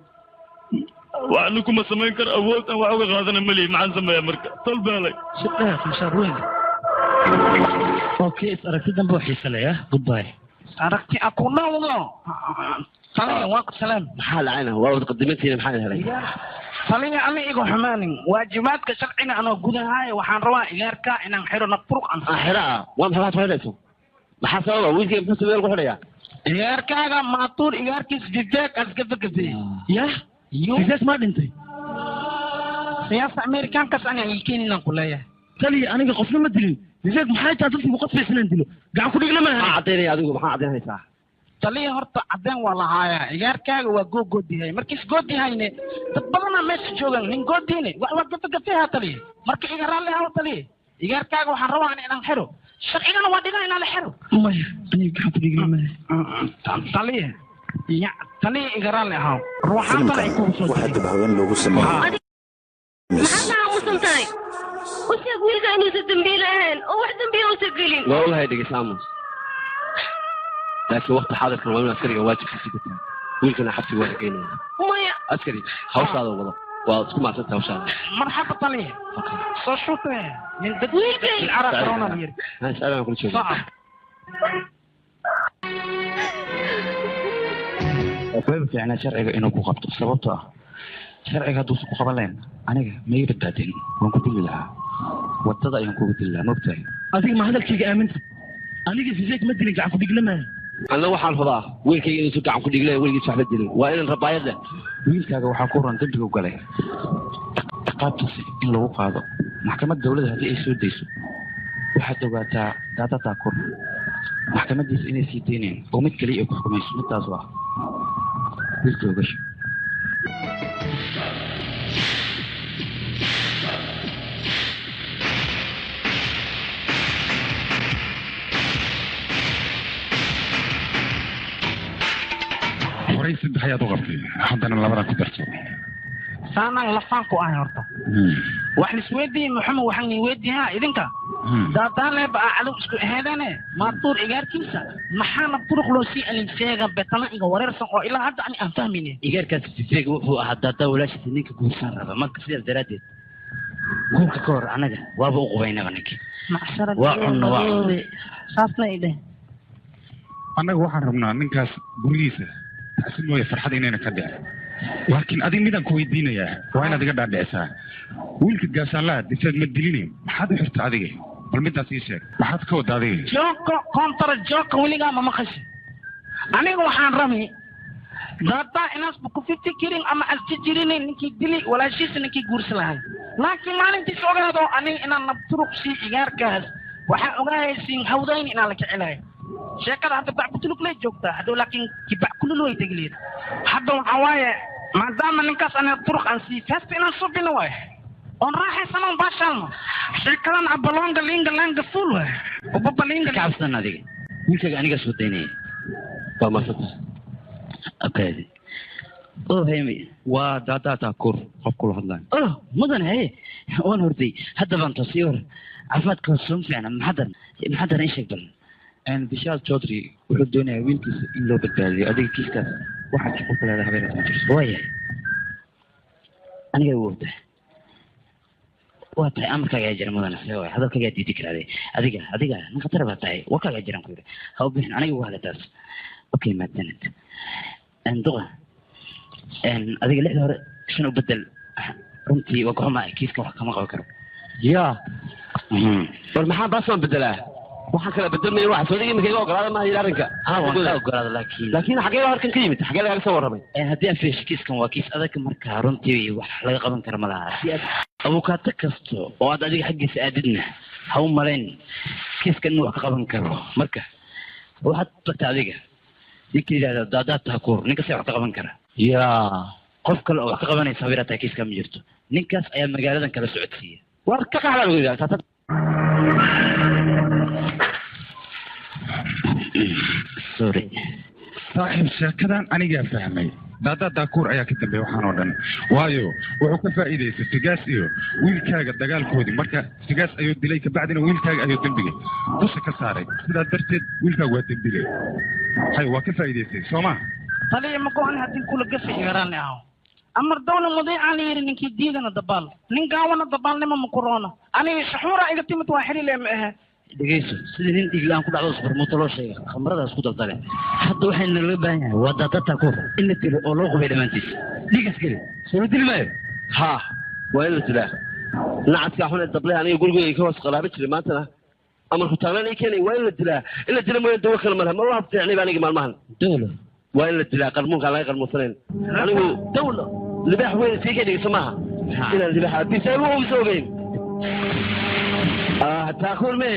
waxna kuma samayn karo awoodaan wax uga qaadana malihi maxaan sameeyaa marka tolbeelay shaqaas mashaar weyn okay is aragti dambe oo xiisa leh goodbye aragti aku dhawdo taliya waa ku salaam maxaa lacayna waa wad qadimantiina maxaa helay taliya ani igu xumaanin waajibaadka sharciga anoo gudahaaya waxaan rabaa igaarka inaan xiro nafturuq aan xira waa maxaa xirayso maxaa sababa wiilkii muxuu meel ku xidhaya igaarkaaga maatuur igaarkiis jijeeg asgafagafay ya jijeeg ma dhintay siyaasa amerikaankaas ani ay keeninaan ku leeyahay taliya aniga qofna ma dilin jijeeg maxay tahay dadkii muqadfaysan inaan dilo gacan ku dhigna ma maxaa caddaynaya adigu maxaa caddaynaysaa taliya horta caddeen waa lahaayaa igaarkaaga waa goodiyahay markiis goodiyahayne dad badanaa meesha joogaan nin goodiyne waa gafagafeha taliya marka iga raalli aho taliya igaarkaaga waxaan rabaa inaan xiro sharcigana waa dhigan inaan la xiro maya aniga gacan ku dhigna ma taliya taliya iga raalli aho ruuxaantana ay kugu soo waxaa dib haween loogu sameeyey maxaad aamusan tahay u sheeg wiilka inuusan dambiil ahayn oo wax dambiil uusan gelin waa ogahay dhegeysaamos laakiin waqti xaadirkan waa in askariga waajibkiisa gutaa wiilkana xabsi waa geynaya maya askari hawshaada wado waa isku macsanta hawshaada marxaba taliya soo shutee min dad العرب كورونا بير هسألها كل شيء صعب way fiicnaa sharciga inuu ku qabto sababtoo ah sharciga hadduu ku qaban lahayn aniga may badbaadin waan ku dili lahaa wadada ayaan kugu dili lahaa mogtahay adiga ma hadalkayga aaminta aniga sideed ma dilin gacan ku dhiglama anna waxaan rabaa wiilkayga inuu gacan ku dhiglay weligiis waxba dilin waa inaan rabaayada wiilkaaga waxaa ku ran dambiga u galay ciqaabtiisa in lagu qaado maxkamad dawladda haddii ay soo dayso waxaad ogaataa daadadaa kor maxkamadiisa inay sii dayneen oo mid kaliya ay ku xukumayso midtaas waa wiilka ogasha horay saddex ayaad u qabtay haddana labadaa ku darso saanaan lafaan ku ahay horta wax lisweydiiyey maxamed waxaan weydiiyaa idinka daadaaleeba aa cadow isku aheedane maatuur igaarkiisa maxaana turuq loo sii alinseega betana iga wareersan oo ilaa hadda ani aan fahmayne igaarkaas sifeega wuxuu ahaa daadaa walaashiisa ninka guursan raba marka sidaas daraaddeed guurka ka hor anaga waaba u qubaynaba ninki waa cunno waa cunno saasna idhe annaga waxaan rabnaa ninkaas gurigiisa taasi mooye farxad inayna ka dhicin laakiin adiga midaan ku weydiinayaa waa inaad iga dhaadhicisaa wiilka gaashaanlaha diseed ma dilinayn maxaad u xirta adiga bal midaas ii sheeg maxaad ka wada adiga jooko kontra jooka weligaa ma maqashi aniga waxaan rabi daadaa inaasba ku fikirin ama asjijirinin ninkii dili walaashiisa ninkii guursi lahay laakiin maalintiis ogaado aniga inaan nabturuq sii igaarkaas waxaa ogaahaysiin hawdayn inaan la kicilayo sheekada hadda bacbutulug lay joogtaa hadhow laakiin kibac kulul way tegleed hadda waxaa waaye maadaama ninkaas ana turuq aan sii fasta inaan subino waaye oon raaxaysanon baashaalno sheekadan abaloonga liinga laanga fuul waaye ubabaliinga kacabsan adiga wiilkaaga aniga soo daynaya waa masata akaadi oo heymi waa daadaadaa kor qof kula hadlayo oh mudan haye waan horday hadda baan toosii hor caafimaadka soo fiicna maxadan ii sheeg bal bishaal Chaudhry wuxuu doonayaa wiilkiisa in loo badbaadiyo adiga kiiskaas waxaad shaqo ku leedahay habeenaad ma jirto waayahay aniga wowda waa tahay amarkaaga yaa jira mudana see waay hadalkaagaa diidi karaade adiga nin khatar baa tahay warkaagaa jiraan ku yidhi ha u bixin aniga ugu hadla taas okay mahadsanid duqa adiga lixda hore shan u bedel runtii waa goxuma kiiska wax kama qaban karo yaa bal maxaa baasaan bedelaa waxaan kala bedelmaya waxa soo dhigi iminka iga ogolaada maaha yidhi arrinka waan ka ogolaada laakiin xagee baa halkan ka yimid xagee lagaga soo warramay haddii aan fiirsho kiiskan waa kiis adag marka runtii wax laga qaban kara ma laha si aad abukaato kasto oo aad adiga xaggiisa aadidna ha u malayn kiiskan inuu wax ka qaban karo marka waxaad tagta adiga ninka yidhahda daadaad tahakuur ninkas wax ka qaban kara yaa qof kale oo wax ka qabanaysa habeeraa tahay kiiskaa ma jirto ninkaas ayaa magaaladan kala socodsiiya war ka qaxdaa lagu yidhahda sorry saaxiib sheekadan anigaa fahmay daadaa daakuur ayaa ka dambeeya waxaan oo dhan waayo wuxuu ka faa'iidaystay sigaas iyo wiilkaaga dagaalkoodii marka sigaas ayuu dilay kabacdina wiilkaaga ayuu dembiga dusha ka saaray sidaa darteed wiilkaaga waa dembile hay waa ka faa'iidaystay soo ma taliya ma go-an haddii kula gafi igaraani aho amar dawla mudiicaan la yidhi ninkii diidana dabaal nin gaawana dabaalnimo ma kuroona aniga shaxuura iga timid waa xidhile ma ahe dhegayso sidii nin dhiiglaan ku dhacdo subarmuuto loo sheegay khamradaas ku daldale hadda waxayna laga baahan yahay waa daadata koor in la dilo oo loo qubay dhammaantiis dhiigas geli soo la dili maayo ها وين السلاح نعت كحون الدبلة أنا يقول لي كوس قلابة اللي ما ترى أمر كتابين يكني وين السلاح إلا السلاح ما يدور كلام لها ما الله بتعني باني جمال مهن دولة وين السلاح قرمون على غير المصرين أنا هو دولة اللي بيح وين في كذي يسمعها إلى اللي بيح بيسووا ويسوين تأكل مي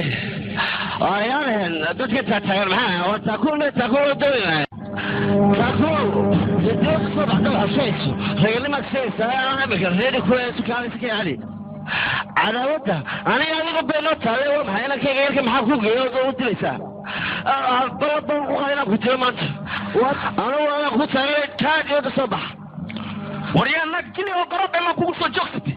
يعني دوتك تتغير معها وتأكل مي تأكل دولة تأكل يديك الصبح دوها شيء غير ما تسيس أنا بكر هيدي كويس وكان سكين علي على وده أنا يعني ربي نوتها اليوم هاينا كي غيرك محاكوك يوضو ليسا بلد وغيرنا كنت يوم أنت أنا كنت هاي تاج يوضو الصبح وريانا كني وقرب ما كوكسو جوكستي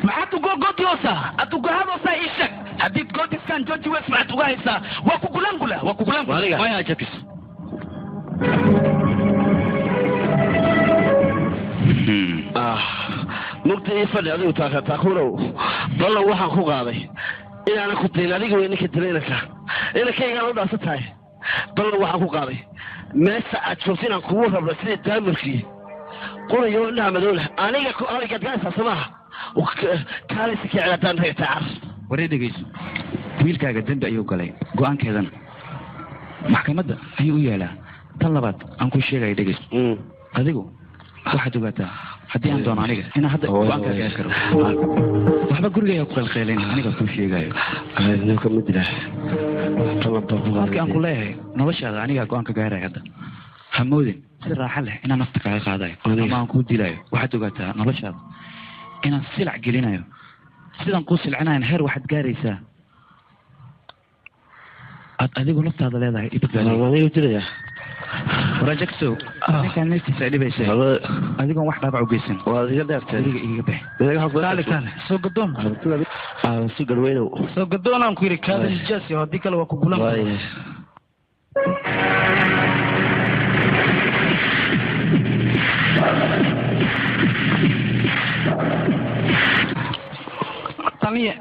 ما أتوقع قد يوسا أتوقع هذا سايشك حديث قد كان جوجي واسمع أتوقع هسا وكوكولانكولا ما يا جاكس مقتني فلي أديو تاكورو والله وحن خوغ هذا إلا أنا كنت هنا أديو إنك تلينك إلا كي قالوا دا ستاي والله وحن خوغ هذا ما ساعد شوفين عن قوة برسلية دامركي قولي يقول لها مدولة أنا قد قاسة سماها وكالي سكي على دان هي تعرف وريد جيس wiilkaaga dambi ayuu galay go'aankeedana maxkamadda ayuu u yaalaa tan labaad aan ku sheegay dhegeyso adigu waxaad ogaataa haddii aan doono aniga inaan hadda go'aankaa gaari karo waxba gurigayga ku qalqeelayn aniga kuu sheegayo markii aan ku leeyahay noloshaada anigaa go'aanka gaaraya hadda ha moodin si raaxa leh inaan nafta kaaga qaadayo ama aan kuu dilayo waxaad ogaataa noloshaada inaan silac gelinayo sidaan kuu silcinayan heer waxaad gaaraysaa adigu naftaada leedahay ibadbaadiya waraajagsow ninkaan neeftiisa ay dhibaysay adigoon wax dhaabac u geysan waad iga dheertay adiga igaga bax soo gadoon si garweynow soo gadoonaan ku yidhi kaada nijaasi oo haddii kale waa ku gulan taniya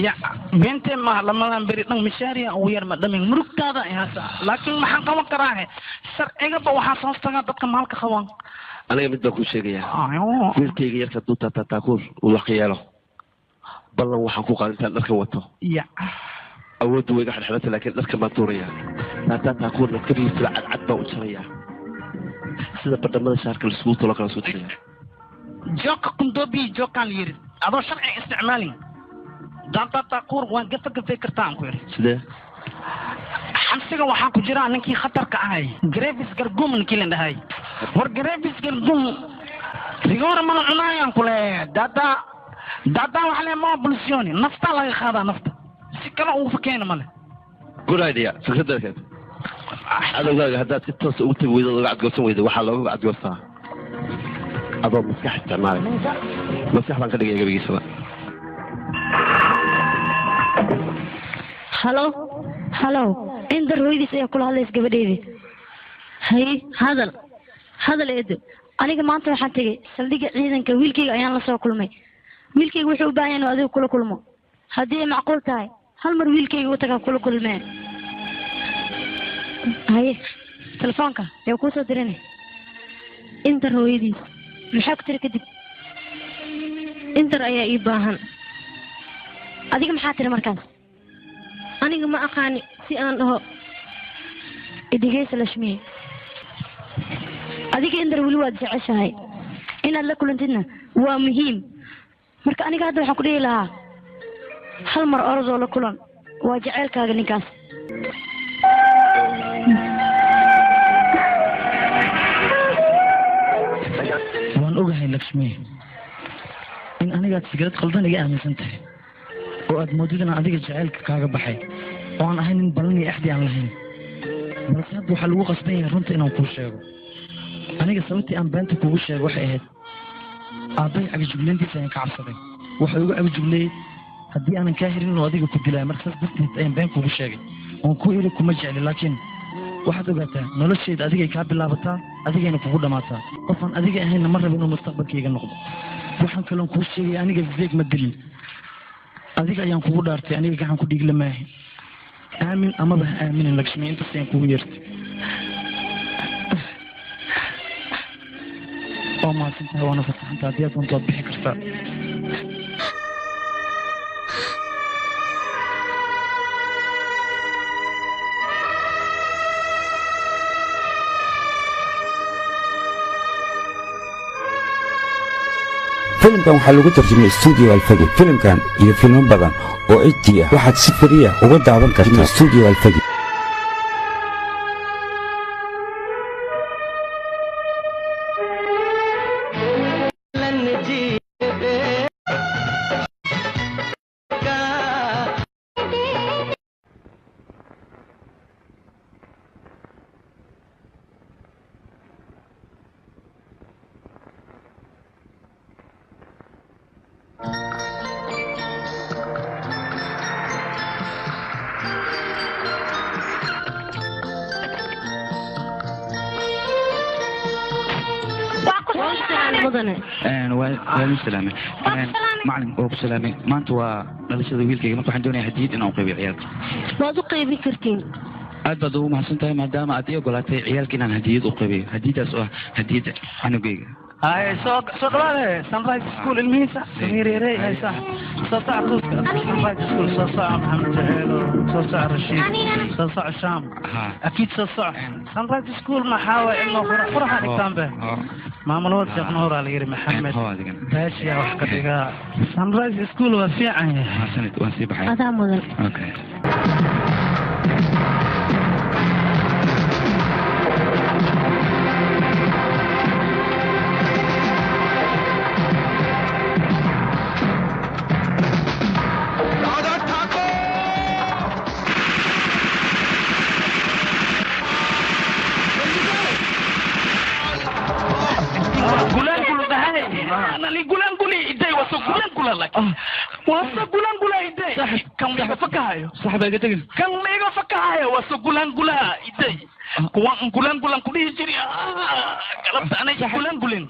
ya bente ma lamadan beri dhan mishaariya ugu yar ma dhamin murugtaada haysa laakiin maxaan qaban karaa sharciga ba waxaa soo tagaa dadka maalka qaban aniga mid baan ku sheegayaa wiilkayga yarka duu taataakuur uu wax yeelo ballan waxaan ku qaadantaa dharkan wato ya awooddu way iga xadxadanta laakiin dharkan baan tuurayaa taataakuurna kabihiisa cadcad baan u jarayaa sida badhamada shaarka laskugu tolo kala soo tagayaa jooka kundoobi jookaan yiri adoo sharci isticmaalin taataakuur waan gafagafay kartaan ku yiri sidee xamsiga waxaa ku jira ninkii khatarka ahay grevis gargum ninkii la dhahay war grevis gargum rigoora mana cunaayaan ku leeyahay dada waxa le ma bulsioni nafta laga qaadaa nafta si kale ugu fakeena male good idea fikradalkeed adowgaaga haddaad si toos ugu tagi weydo oga cadgoosan weydo waxaa looga cadgoostaa adoo maskax isticmaalay maskax baan ka dhigaya gabigiisaba halo indar hooyadiis ayaa kula hadlays gabadheedii haye hadal eedo aniga maanta waxaan tegey saldhigga ciidanka wiilkayga ayaan la soo kulmay wiilkayga wuxuu u baahan yahay inuu adigu kula kulmo haddii ay macquul tahay hal mar wiilkayga u tagaa kula kulmeen haye telefoonka yaa kuu soo dirin indar hooyadiis maxaa ku tiri kadib indar ayaa ii baahan adiga maxaa tiri markaas aniga ma aqaani si aan dhaho idigeysa lashmiye adiga indar weli waad jeceshahay inaad la kulantidna waa muhiim marka aniga hadda waxaan ku dhihi lahaa hal mar orodoo la kulan waa jeceylkaaga ninkaas waan ogahay lashmiye in anigaad fikrad qaldan iga aaminsan tahay oo aad moodid inaan adiga jaceylka kaaga baxay oo aan ahay nin balan iyo axdi aan lahayn balse hadda waxaa lagu qasban yahay runta inaan kuu sheego aniga sababtii aan beenta kugu sheego waxay ahayd aabbay cagajugleyntiisa ayaan ka cabsaday waxay ugu cagajugleeyey haddii aanan kaa helin inuu adiga ku dilaayo marka saas darteed ayaan been kugu sheegay oon ku iri kuma jecli laakiin waxaad ogaataa noloshayda adigay kaa bilaabataa adigayna kugu dhammaataa qofaan adiga ahaynna ma raba inuu mustaqbalkayga noqdo waxaan kaloon kuu sheegay aniga zeeg ma dilin adiga ayaan kugu dhaartay aniga gacan ku dhiigla maahay aamin amaba ha aaminin lakshmi intaas ayaan kugu yeertay oo mahadsantahay waana fasaxanta haddii aad doonto waad bixi kartaa filimkan waxaa lagu tarjumay stuudio alfagi filimkan iyo filmo badan oo HD ah waxaad si fariya uga daawan kartaa stuudio alfagi سلامة معلم أو سلامة ما أنت ونلش ذويل كي ما تروح عندنا هديد إن أقرب عيالك ما تقربي كرتين أبدو ما حسنتها ما دام أدي أقولت عيالك إن هديد أقرب هديد أسوأ هديد أنا جيجا هاي سوق لا سانرايز سكول الميسا سميري ري هاي صح صوصع روس سانرايز سكول صوصع محمد جهيلو صوصع رشيد صوصع الشام اكيد صوصع سانرايز سكول ما حاول انه فرح هذيك تنبه ماملود شيخ نور علي محمد باش يا وحكتك سانرايز سكول وفيعا حسنت وانسيب حي هذا موديل اوكي كم ليغا فكاهايو صاحب ايغا تغين كم ليغا فكاهايو وسغولان غولا ايدي كوان غولان غولان كودي جيري قلبت انا غولان غولين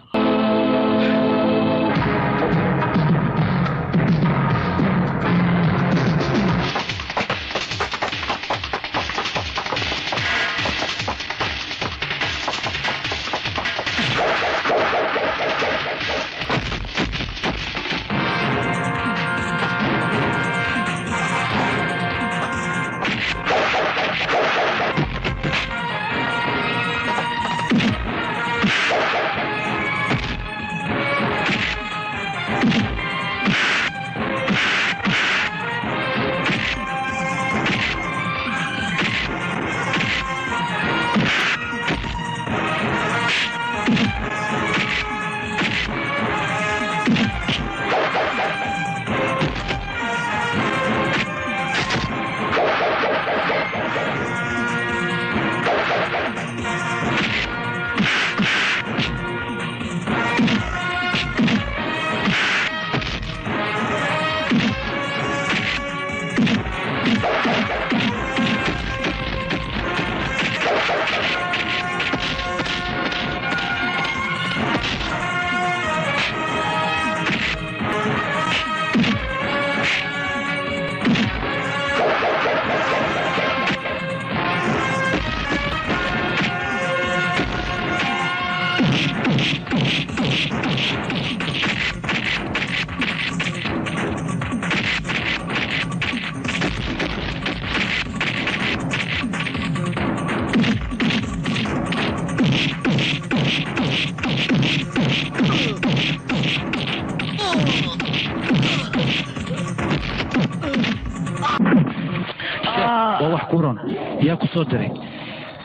يا كسودري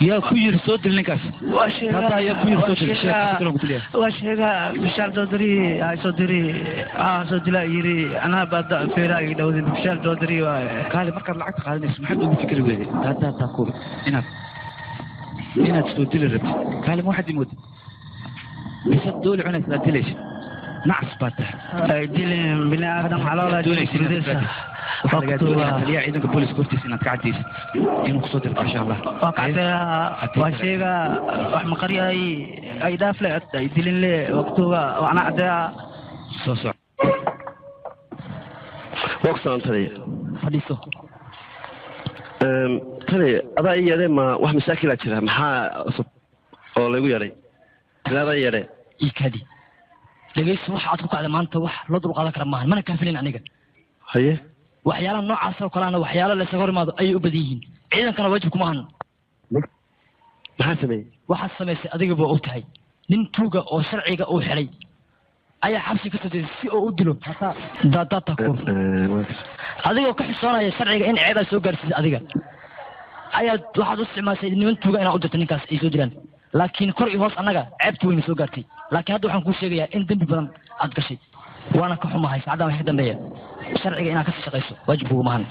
يا كوير صدر لنكاس هذا يا كوير صدر واشيغا مشال دودري هاي صدري صدلا يري انا بدا فيراي دودي مشال دودري قال مركب لعقت قال اسمح لي بفكر ويدي هذا تقول هنا inaad soo dili rabtid kaalin waxaad imooda bisad dooli cunaysa aad dilaysa nacas baa tahay dilin bini aadam caloola waxaa lagaa doonayaa taliyaha ciidanka booliska hortiisa inaad ka cadaysid inuu kusoo dirto insha allah waa kacdee waa sheega wax maqaryahay ay dhaafle ay dilin le waqtuga waana cadee soo soc وقصان تري fadhiiso تري أضاء يري ما واحد مساكل أشرها محا أصب أو لا يري لا لا يري إيكادي dhegeyso waxa aad ku kacday maanta wax la dul qaadan kara maahan mana kaafilin aniga haye waxyaalaha noocaas oo kale waxyaalo la isaga horimaado ay u badan yihiin ciidankana waajib kuma ahan maxaa sameeyay waxa sameysay adiga baa og tahay nin tuuga oo sharciga uu xilay ayaa xabsi ka soo si oo u dilo daadata ku adigoo ka xisoonaya sharciga in ciidan soo gaarsiisay adiga ayaa waxaad u isticmaashay niman tuuga inaad u dirto ninkaas ay soo dilaan laakiin kor iyo hoos annaga ceebtu weyna soo gaartay laakiin hadda waxaan kuu sheegayaa in dembi badan aad gashay waana ka xumahay saacadaan wax ka dambeeya sharciga inaad ka shaqayso waajib kugu mahan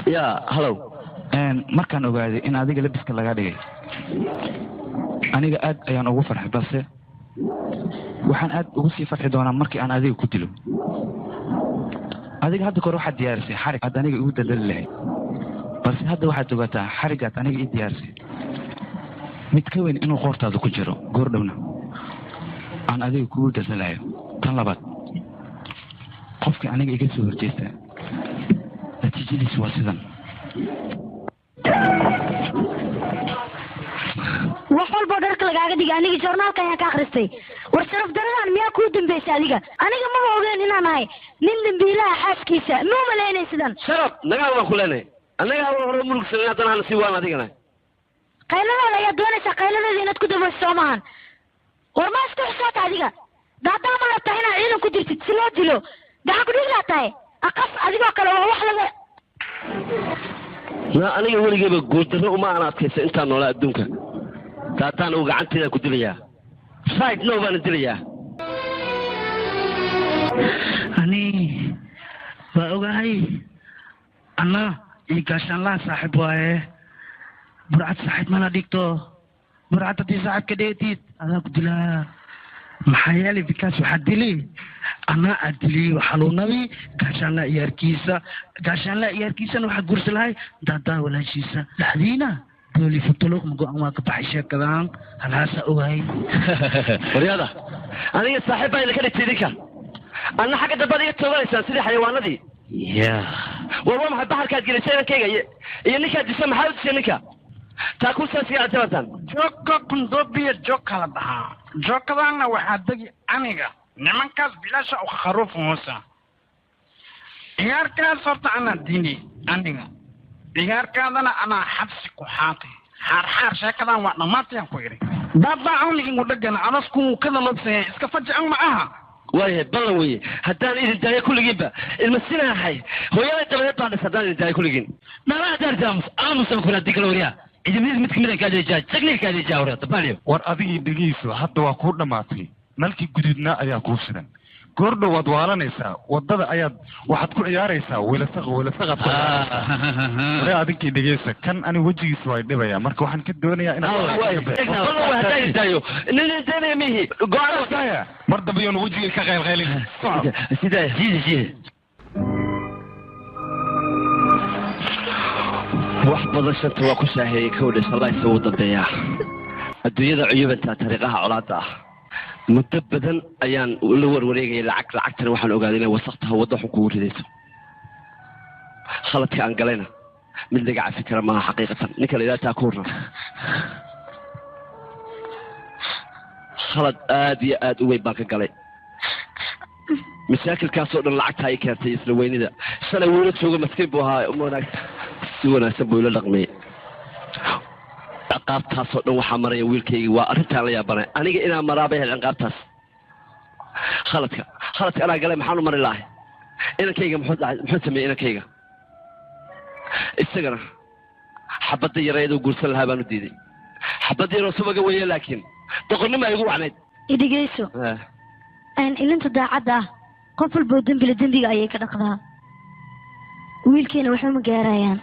ya hallow markaan ogaaday in adiga labiska lagaa dhigay aniga aad ayaan ugu farxay balse waxaan aad ugu sii farxi doonaa markii aan adiga ku dilo adiga hadda kore waxaad diyaarisay xarig aad aniga igu daldali lahayd balse hadda waxaad ogaataa xarigaad aniga ii diyaarisay mid ka weyn inuu qoortaada ku jiro goordhowna aan adiga kugu daldalayo tan labaad qofkii aniga iga soo horjeesta natiijadiisu waa sidan wax walbo dharka lagaaga dhigay aniga joornaalka ayaan ka akhristay war sharaf daradan miyaa kuu dambeysay adiga aniga maba ogeen inaan ahay nin dambiilaha xaaskiisa ma umalaynay sidan sharaf nagaa waan ku leenahay annaga hore mulugsan haddana hana sii waan adigana qayladaada ayaa doonaysaa qayladeeda inaad ku dabayso soo maahan war ma isku xisaata adiga daadaa ma rabtaa inaad ciidan ku dirtid si loo dilo gacan ku dhiglaa tahay aqas adigoo kale waa wax laga na aniga weligeyba guurdarro uma aan adkaysa intaan noolaa adduunka daataan uu gacanteeda ku dilayaa right no baana dilayaa ani waa ogahay anna iyo gaashaanlaha saaxiib waaye burcad saaxiib mana dhigto burcad haddii saaxiib ka dheetid adaa ku dilaa maxaa yeelay bikaas waxaa dili anaa aad dili xaluunabi gaashaanlaha iyaarkiisana waxaa gursi lahay daadaa walaashiisa dhaxdiina dooli futuluq ma go-an waa ka baxay sheekadaan halhaasa ogahay waryada aniga saaxiib baa idinka dhigtay idinka anna xagga dambaad iga tooganaysaan sidii xayawaanadii war waa maxay baxarkaad gelisay inankayga iyo ninkaad disay maxaad u dishay ninka taa ku saasiga ajabataan jooga kundoobiya joog kala dhahaa joogkadaana waxaa degi aniga nimankaas bilaasha u kharuuf muusa ciyaarkaas horta anaa dini aniga ciyaarkaadana anaa xabsi ku xaatay xaarxaar sheekadan waa dhammaantayaan ku idhi daadaa awni ingu dhegana adasku kada lobsaya iska fajican ma aha waayahay ballan weeye haddaan idin daayo kulligiinba ilma sinaahay hooyaday dabadeed baan dhis haddaan idin daayo kulligiin meelaha daartaamus aamusan kuna dikala waryaa idimid mid kamid kaadejaa technique waryaa tabaaliyo war adigii dhegeyso hadda waa kuu dhammaatay nalkii guduudnaa ayaa kuu shidan goordhow waad waalanaysaa wadada ayaad waxaad ku ciyaaraysaa welasaqad adinkii dhegeysa kan ani wejigiisa waa dhibaya marka waxaan ka doonayaa mar dambe yoon wejiga ka qaylqaylin wax badan shanta waa ku shaaheeyey kowdhe shalaysa wuu dambeeyaa adduunyada cuyubantaa tariiqaha colaada ah muddo badan ayaan la warwareegayay lacagtana waxaan ogaaday inay wasaqtaha waddo xun kugu ridayso khaladka aan galayna mid laga cafi kara maaha xaqiiqatan ninka la yidhaha taakuurna khalad aad iyo aad u weyn baan ka galay mashaakilkaasoo dhan lacagta ay keentay isla weynida shalay wuula joogo maskiin buu ahaa si wanaagsan buu ila dhaqmay ciqaabtaasoo dhan waxaa maraya wiilkayga waa arrintaan la yaabanay aniga inaan maraabay hel ciqaabtaas khaladka anaa galay maxaan u mari lahay inankayga muxuu sameeyey inankayga isagana xabadda yareeduu guursan lahaa baan u diiday حبدي رسوبك ويا لكن تقولني ما يقول عنيد إديجيسو اللي أنت داعدة قفل بودن بلدن بيجا أيك دقها ويلكينا وحوم جاريان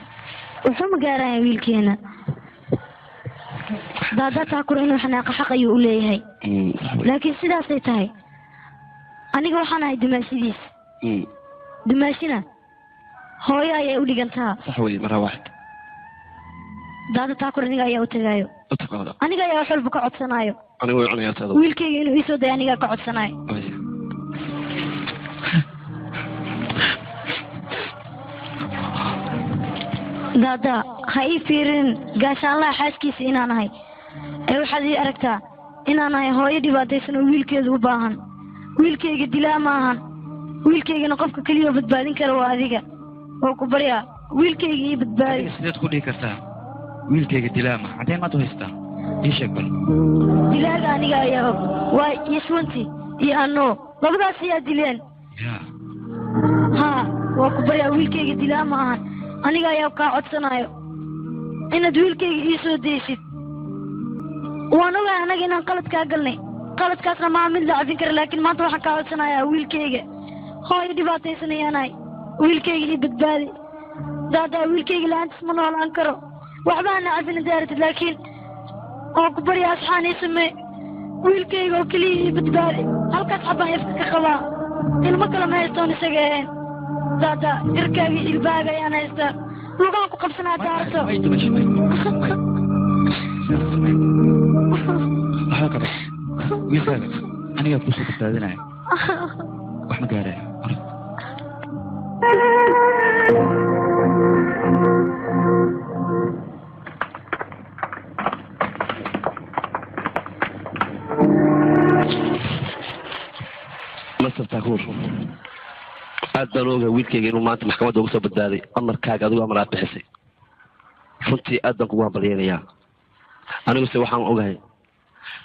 ويلكينا دادا تاكل إنه حناق حق يقول لي لكن سيدا سيتاي أنا جو حنا دماشيديس دماشينا هو يا أولي جنتها صحوي مرة واحد دادا تاكل إنه جاي وتجايو أنا جاي أحل بك عد سنايو أنا وين أنا يا ويلكي إنه يسود يعني جاك عد سناي دادا هاي فيرن قاش الله حاسكيس إن أنا هاي أي حدي أركتا إن أنا هاي هاي دي بعدين سنو ويلكي ذوباهن ويلكي قدلا ماهن ويلكي نقفك كل يوم بتبادين كروا هذيك وكبريا ويلكي بتبادين سيد كودي كرتا ويلكي قدلا ما عدين ما توهستا إيش أقول دلا أنا جاي ويسونتي يا أنو ما بدأ سيا دلين ها وكبريا ويلكي قدلا ماهن أنا جاي أبقى عطسنايو إن دويلكي يسوع ديشت وأنا جاي أنا جينا قلت كأقلني قلت كأسنا ما عمل لاعبين كر لكن ما تروح كعطسنايا ويلكي هاي دي باتي سنة أنا ويلكي اللي بتبالي دادا ويلكي لا أنت اسمه ولا أنكره وحبانا عارفين دارت لكن أكبر يا أصحاني اسمه ويلكي وكلي بتبالي هل كتحبها يفك خبا المكلا ما يستوني سجين دادا إركابي الباقة يا نايستا لغانكو قبسنا دارتو هكذا ويلكي أنا يبقى سوف تتعدنا وإحنا قارئ مستر تاكور أدنوجا ويلكي إنه ما أنت محكمة دوغسو بداري أمر كاج أدوغا مرات بحسي فنتي أدنك وان بليانيا أنا مستوى حام أوجاي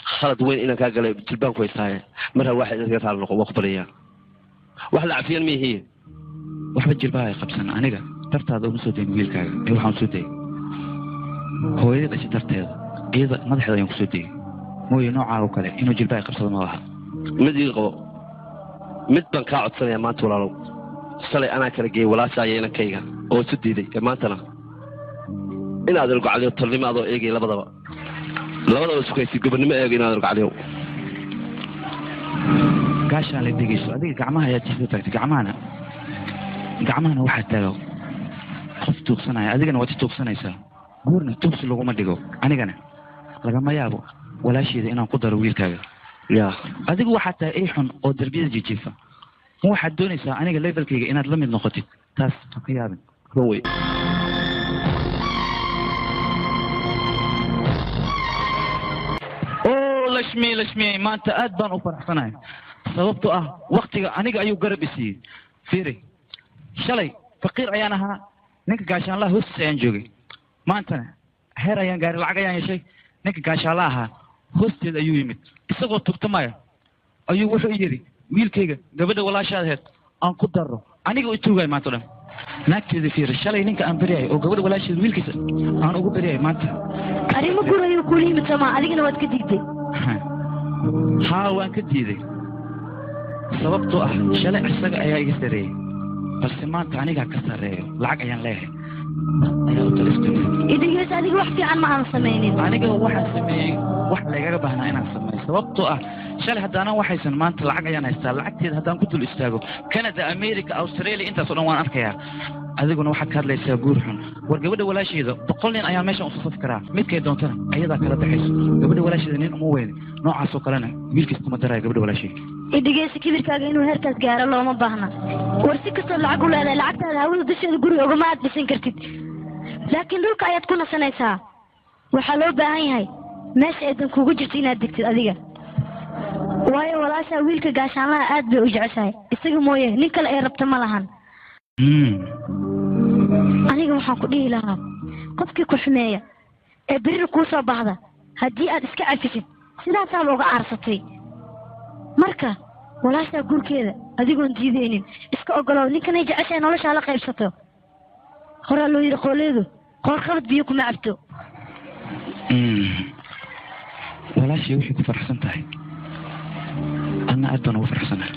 خلط وين إنا كاجلي تلبان كويساي مرة واحد يرجع على النقو وقبليا واحد عفيان مي هي واحد جلبها قبسنا أنا ترت هذا مسودين ويلكاج هو حام سودين هو إذا شترت إذا ما ذا يوم سودين مو ينوع وكله إنه جلبها قبسنا معها مدي القو mid baan kaa codsanaya maanta walaalow shalay anaa kala geeyey walaashaaya inankayga oo isu diiday maantana inaad irgocaliyo tolnimo adoo eegay labadaba sukaysi gobonnimo eegay inaad irgocaliyo gaashaan la dhegeyso adiga gacmaha ayaa jifta tagtay gacmahana waxaa taago qof tuugsanaya adigana waad tuugsanaysaa guurna tuugsi laguma dhigo anigana lagama yaabo walaasheeda inaan ku daro wiilkaaga يا أديك واحد تأيحن أو دربية جيفة مو واحد دوني سا أنا قال ليفل كي أنا لم ينقطي تاس قيابا هوي أوه لشمي ما أنت أدبان وفرح صناعي سببته وقتي أنا أيو قرب يسي فيري شلي فقير أيانها نك قاشان الله هس ينجوي ما أنت هير أيان قاري العقا يعني شيء نك قاشان الله هوستيد ayuu yimid isagoo tugtamaya ayuu wuxuu yiri wiilkayga gabadha walaashadeed aan ku daro aniga u tuugay maanta dhan naagteeda fiir shalay ninka aan bariyay oo gabadha walaasheed wiilkiisa aan ugu bariyay maanta arimo gurayo ku yimid sama adigana waad ka digtay haa waan ka diiday sababtoo ah shalay isaga ayaa iga sareeyay balse maanta aniga ka sareeyo lacag ayaan leeyahay ayaa u talistay idigees adiga wax fiican ma aan sameeynin aniga waxaan sameeyay wax lagaga baahnaa inaan sameeyo sababtoo ah shalay haddana waxaysan maanta lacag ayaan haystaa lacagteeda haddaan ku dul istaago Canada America Australia intaas oo dhan waan arkayaa adiguna waxaad ka hadlaysaa guur xun war gabadha walaasheeda 100 nin ayaan meeshan u safaf karaa midkay doontana ayadaa kala baxayso gabadha walaasheeda nin uma weyn noocaas oo kalena wiilkiis kuma daraya gabadha walaasheeda idigees kibirkaaga inuu heerkaas gaaro looma baahna war si kastoo lacag u leedahay lacagtaada hawada dusheeda guriga ugama aad dhisan kartid laakiin dhulka ayaad ku nasanaysaa waxaa loo baahan yahay meesha aydan kugu jirto inaad degtid adiga waayo walaashaa wiilka gaashaanlaha aad bay u jeceshahay isaga mooye nin kale ay rabta ma lahan aniga waxaan ku dhihi lahaa qofkii ku xumeeya ee berri kuu soo baxda haddii aad iska cafisid sidaasaa looga aarsatay marka walaashaa gurkeeda adigoon diideynin iska ogolow ninkanay jeceshahay noloshaa la qaybsato horaa loo yidhi qooleedu qoorqabad biyo kuma cabto walaashii wixii ku farxsan tahay anna aad baan ugu farxsanahay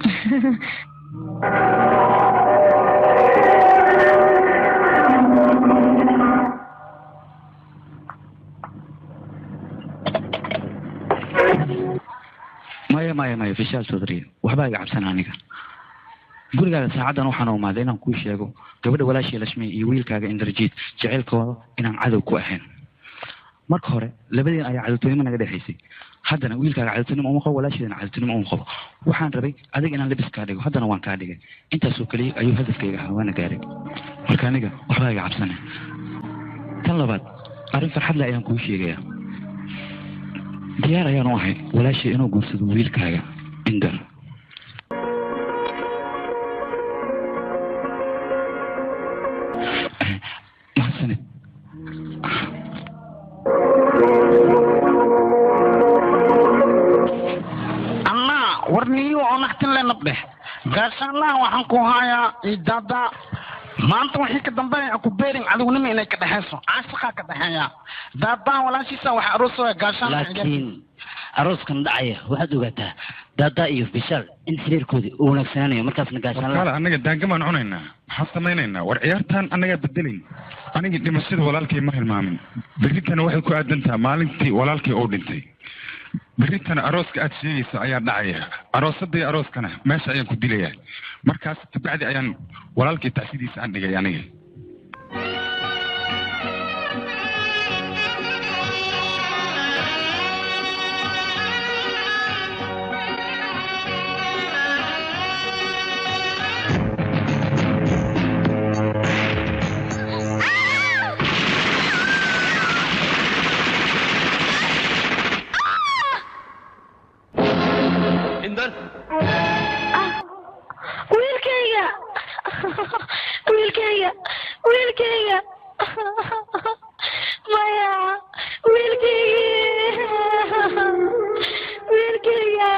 maya fishaal sodriye waxbaa iga cabsana aniga gurigaaga saacadan waxaan umaaday inaan kuu sheego gabadha walaashii lashmi iyo wiilkaaga indarjiid jaceylkooda inaan cadow ku ahayn marka hore labadeen ayaa cadowtinimo naga dhexaysay haddana wiilkaaga cadowtinimo uma qabo walaashiidana cadowtinimo uma qabo waxaan rabay adiga inaan labis kaa dhigo haddana waan kaa dhigay intaasoo keliya ayuu hadafkayga ahaa waana gaaray marka aniga waxbaa iga cabsana tan labaad arrin farxadle ayaan kuu sheegayaa diyaar ayaan u ahay walaashii inuu guursado wiilkaaga indar mahadsanid annaa warniyo oo naxtin le nabdheh gaashaanlaha waxaan ku hayaa idaada maanta waxay ka dambeeya ku beerin adigunimo inay ka dhexayso caashiqaa ka dhexeeya daadaan walaashiisa waxa aroosaya gaashaan laakiin arooskan dhacaya waxaad ogaataa daadaa iyo bishaal in xiriirkoodii uu wanaagsanaanayo markaasna gaashaan annaga daangamaan cunaynaa maxaan samaynaynaa war ciyaartaan annagaa bedelayn anigii dhimashada walaalkay ma hilmaamin berritana waxay ku aadantaha maalintii walaalkay oo dhintay berritana arooska aad sheegaysa ayaa dhacaya aroosadii arooskana meesha ayaan ku dilayaa markaas kabacdi ayaan walaalkay tacsidiisa aan dhigay aniga wiilkayga maya wiilkayga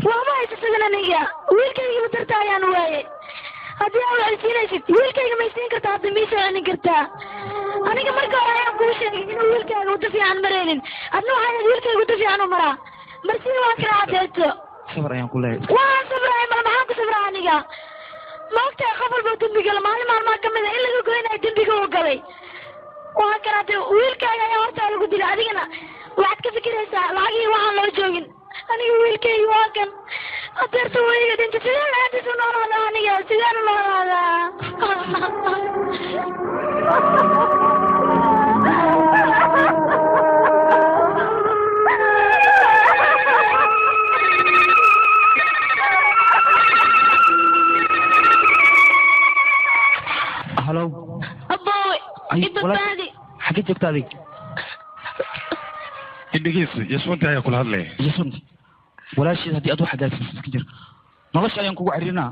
waama haysasadan aniga wiilkayga madarta ayaan waaye haddii aa waxaysiinaysid wiilkayga may siin kartaa hadda mii soconi kartaa aniga marka hore ayaan kuu sheegay inuu wiilkaaga wada fiican maraynin adna waxaa wiilkayga wada fiican u maraa marsi waa kala cadeeto sabar ayaan ku leeyahay waan sabray mal maxaan ku sabraa aniga maogtahay qof walba dembi gala maalin maalmaa kamid a in laga goynayo dembiga uu galay waa kanaate wiilkaaga ayaa hortaa lagu dilay adigana waxaad ka fikiraysaa lacagii waxaan loo joogin aniga wiilkayga waa kan adeerta wayga dhinta sideen aadis u noolaada aniga sideen u noolaadaa halo abowe ibadbaadi xagee joogta adig indhigiisa yaswanti ayaa kula hadlaya yaswanti walaasheed haddii aad wax hagaagsiisa iska jir nolosha ayaan kugu caririnaa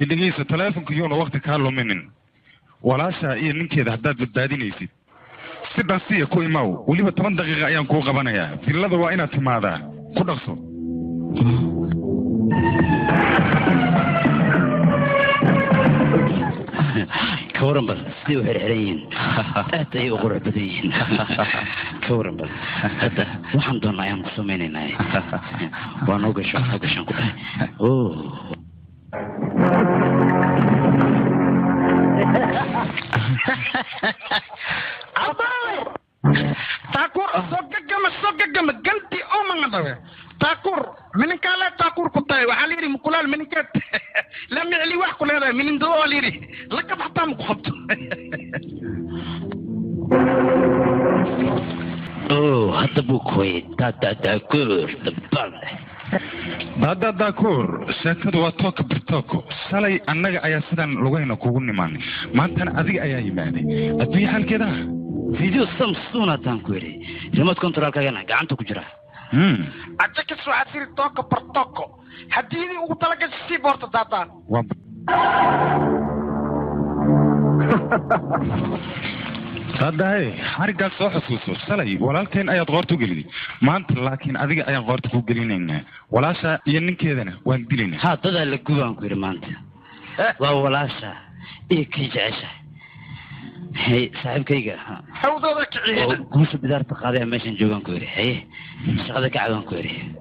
indhigiisa taleefonka yoona wakti kaa luminin walaasha iyo ninkeeda haddaad badbaadinaysid si dhaqsiya ku imaw weliba 10 daqiiqa ayaan kuu qabanayaa villada waa inaad timaadaa ku dhaqso كورن بس دي وحرحرين أتى يقرأ بدين كورن بس هذا وحمد الله يوم قسميننا ونوقش ونوقش نقول أوه تاكور سوق جنتي أو من هذا تاكور من كلا تاكور كتاي وحليري مقلال من كت لم يعلي واحد كل هذا من دوليري لك بحطة مخبط أوه هذا بوكوي تاكور تبان هذا داكور شكد واتوك برتوكو سالي أنك أيا سدان لغينا كوغن نماني ما أنت أذيك أيا يماني أدوي حال كده فيديو سامسونة تانكوري ريموت كنترول كاغانا قعنتو كجرا أجاك سواء سيري توكو برتوكو حديني وطلق السيبورت داتا هذا حرقة soo xusuuso salay walaalkeen ayaad qoortu geliyay maanta laakiin adiga ayaan qoortu ku gelinaynaa walaasha iyo ninkeedana waan dilaynaa ha dada la gubaan ku yiri maanta وولاشا إيه كي جعشة هي صاحب كيجا حوضك عيد كوش بدار تقاضي ماشي جوان كوري هي شغلك عوان كوري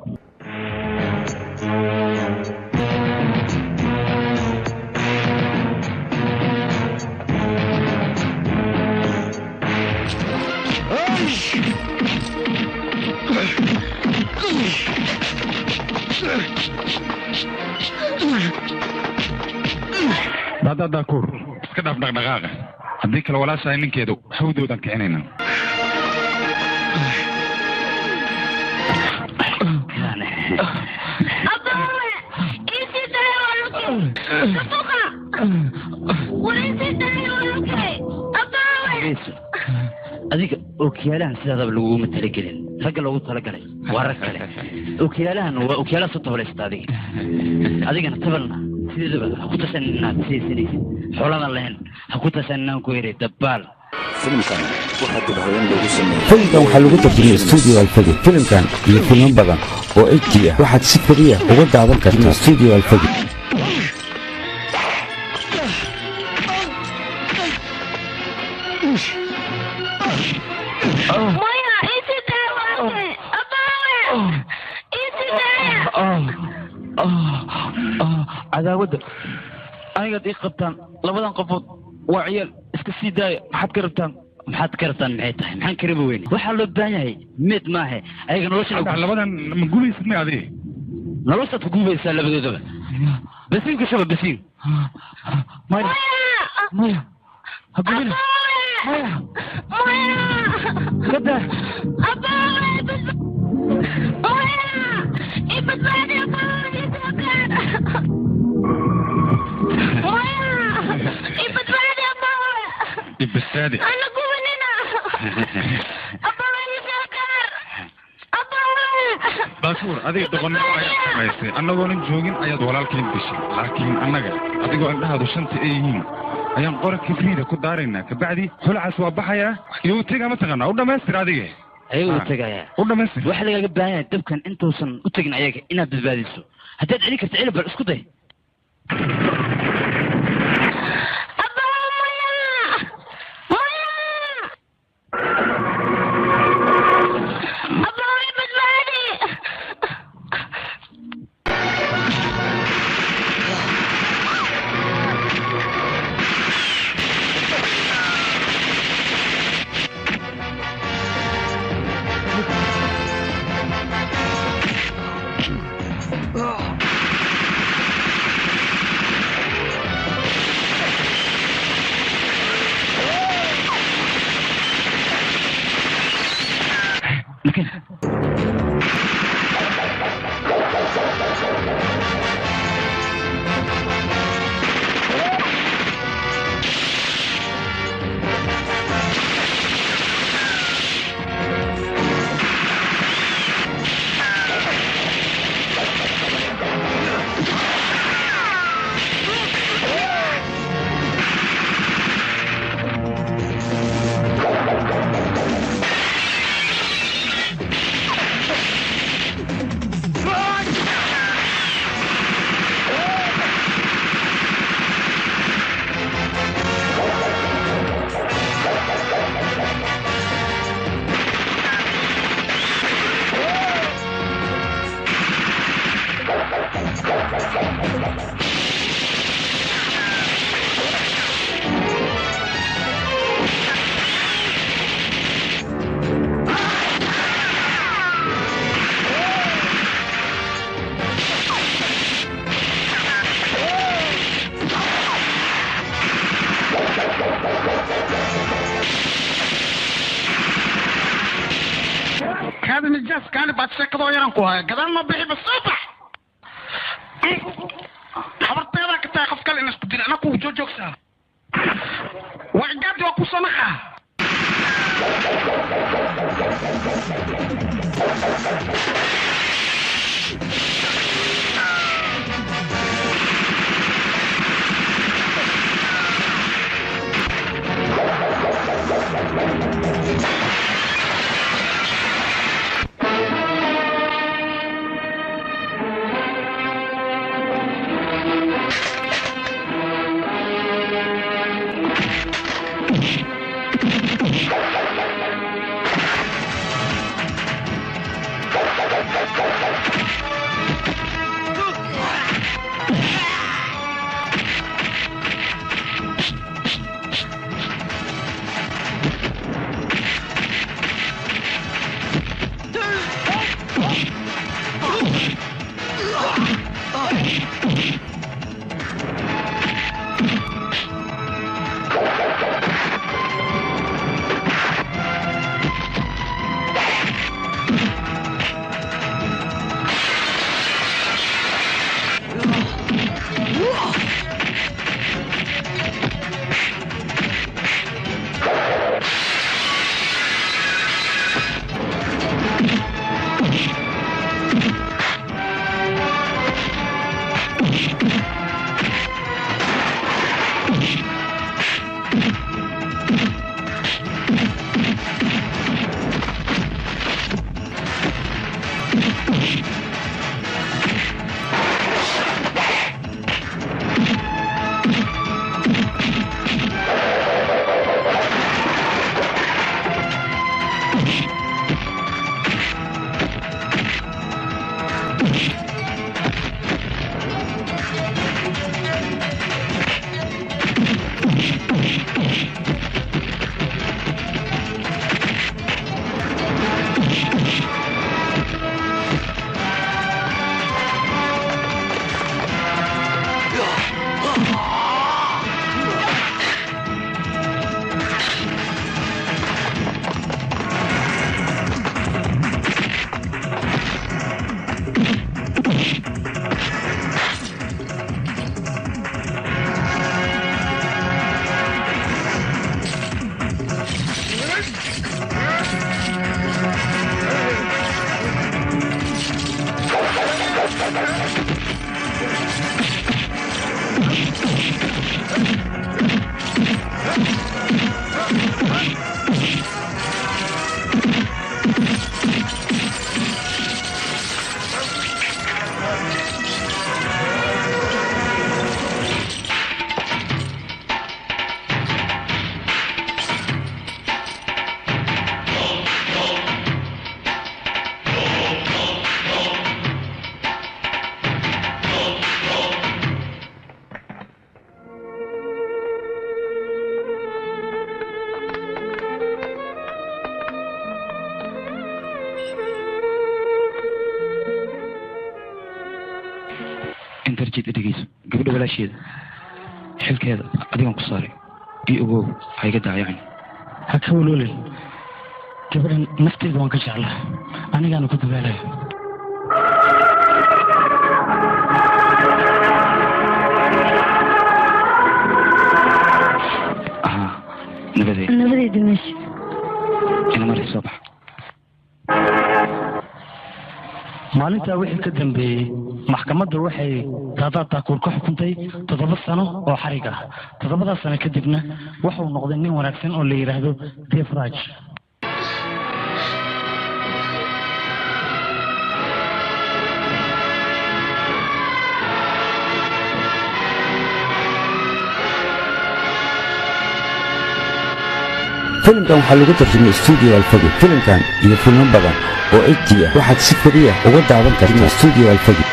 هذا داكور كده في دغدغاغه هديك لو ولا شاي نكيدو حودودان كeenayna adiga okiyaalahan sidaadaba laguma talagelin ragga loogu talagalay waa rag kale okiyaalahan waa okiyaala soo tabalaysta adigana tabalna sideedaba ha ku tashan inaad siisanaysid xooladan lahayn ha ku tashan inaan ku yeray dabbaal filimkan waxaa lagu tarjumay studio alfagi filimkan iyo filmo badan oo HD ah waxaad si kaliya uga daawan kartaa studio alfagi عداوده أنا قد إقبتان لبدان قفوت وعيال إسكسي داي maxaad kartaan maxay tahay maxaan kariba weyne waxaa loo baahan yahay mid maahe ayaga nolosha labadan ma gubaysid ma adii noloshaad ku gubaysaa labadoodaba basiin ku shaba basiin maya maya ha gubina maya kada بالسادة أنا قولنا أبا باسور أدي دقنا أنا قولن جوجين أياد ولا الكلام بشي لكن أنا أدي قولن هذا شنت أيين أيام قرا كفريدة كدارنا كبعدي حلع سوا بحيا يوتيجا مثلا وده ما يصير هذه أيوة وتجايا وده ما يصير واحد اللي جبنا دبكن أنت وصل وتجنا أياك إنا بتبادلسو هتدعي عليك تعيل بالأسكتة هذا النجاس كان بعد سكضوا يرنقوها قدام ما بيحب الصبح حضرت يا ذاك تاخذ كل الناس بدي انا كو جوجوك سا وعقاد وكو سمخه darjid dhigeyso gabadha walaasheeda xilkeeda adigan ku saaray iyo ogow ha iga daayacin ha ka walolin gabadhan nafteeda waan ka jeclaa anigaana ku dadaalaya nabadeeda meesha ina mari soo bax maalintaa wixii ka dambeeyey maxkamaddu waxay daadaad taakuur ka xukuntay 7 sano oo xarig ah 7 sano kadibna wuxuu noqday nin wanaagsan oo la yiraahdo Defraj filimkan waxaa lagu tarjumay studio alfagi filimkan iyo filmo badan oo HD ah waxaad si kaliya uga daawan kartaa studio alfagi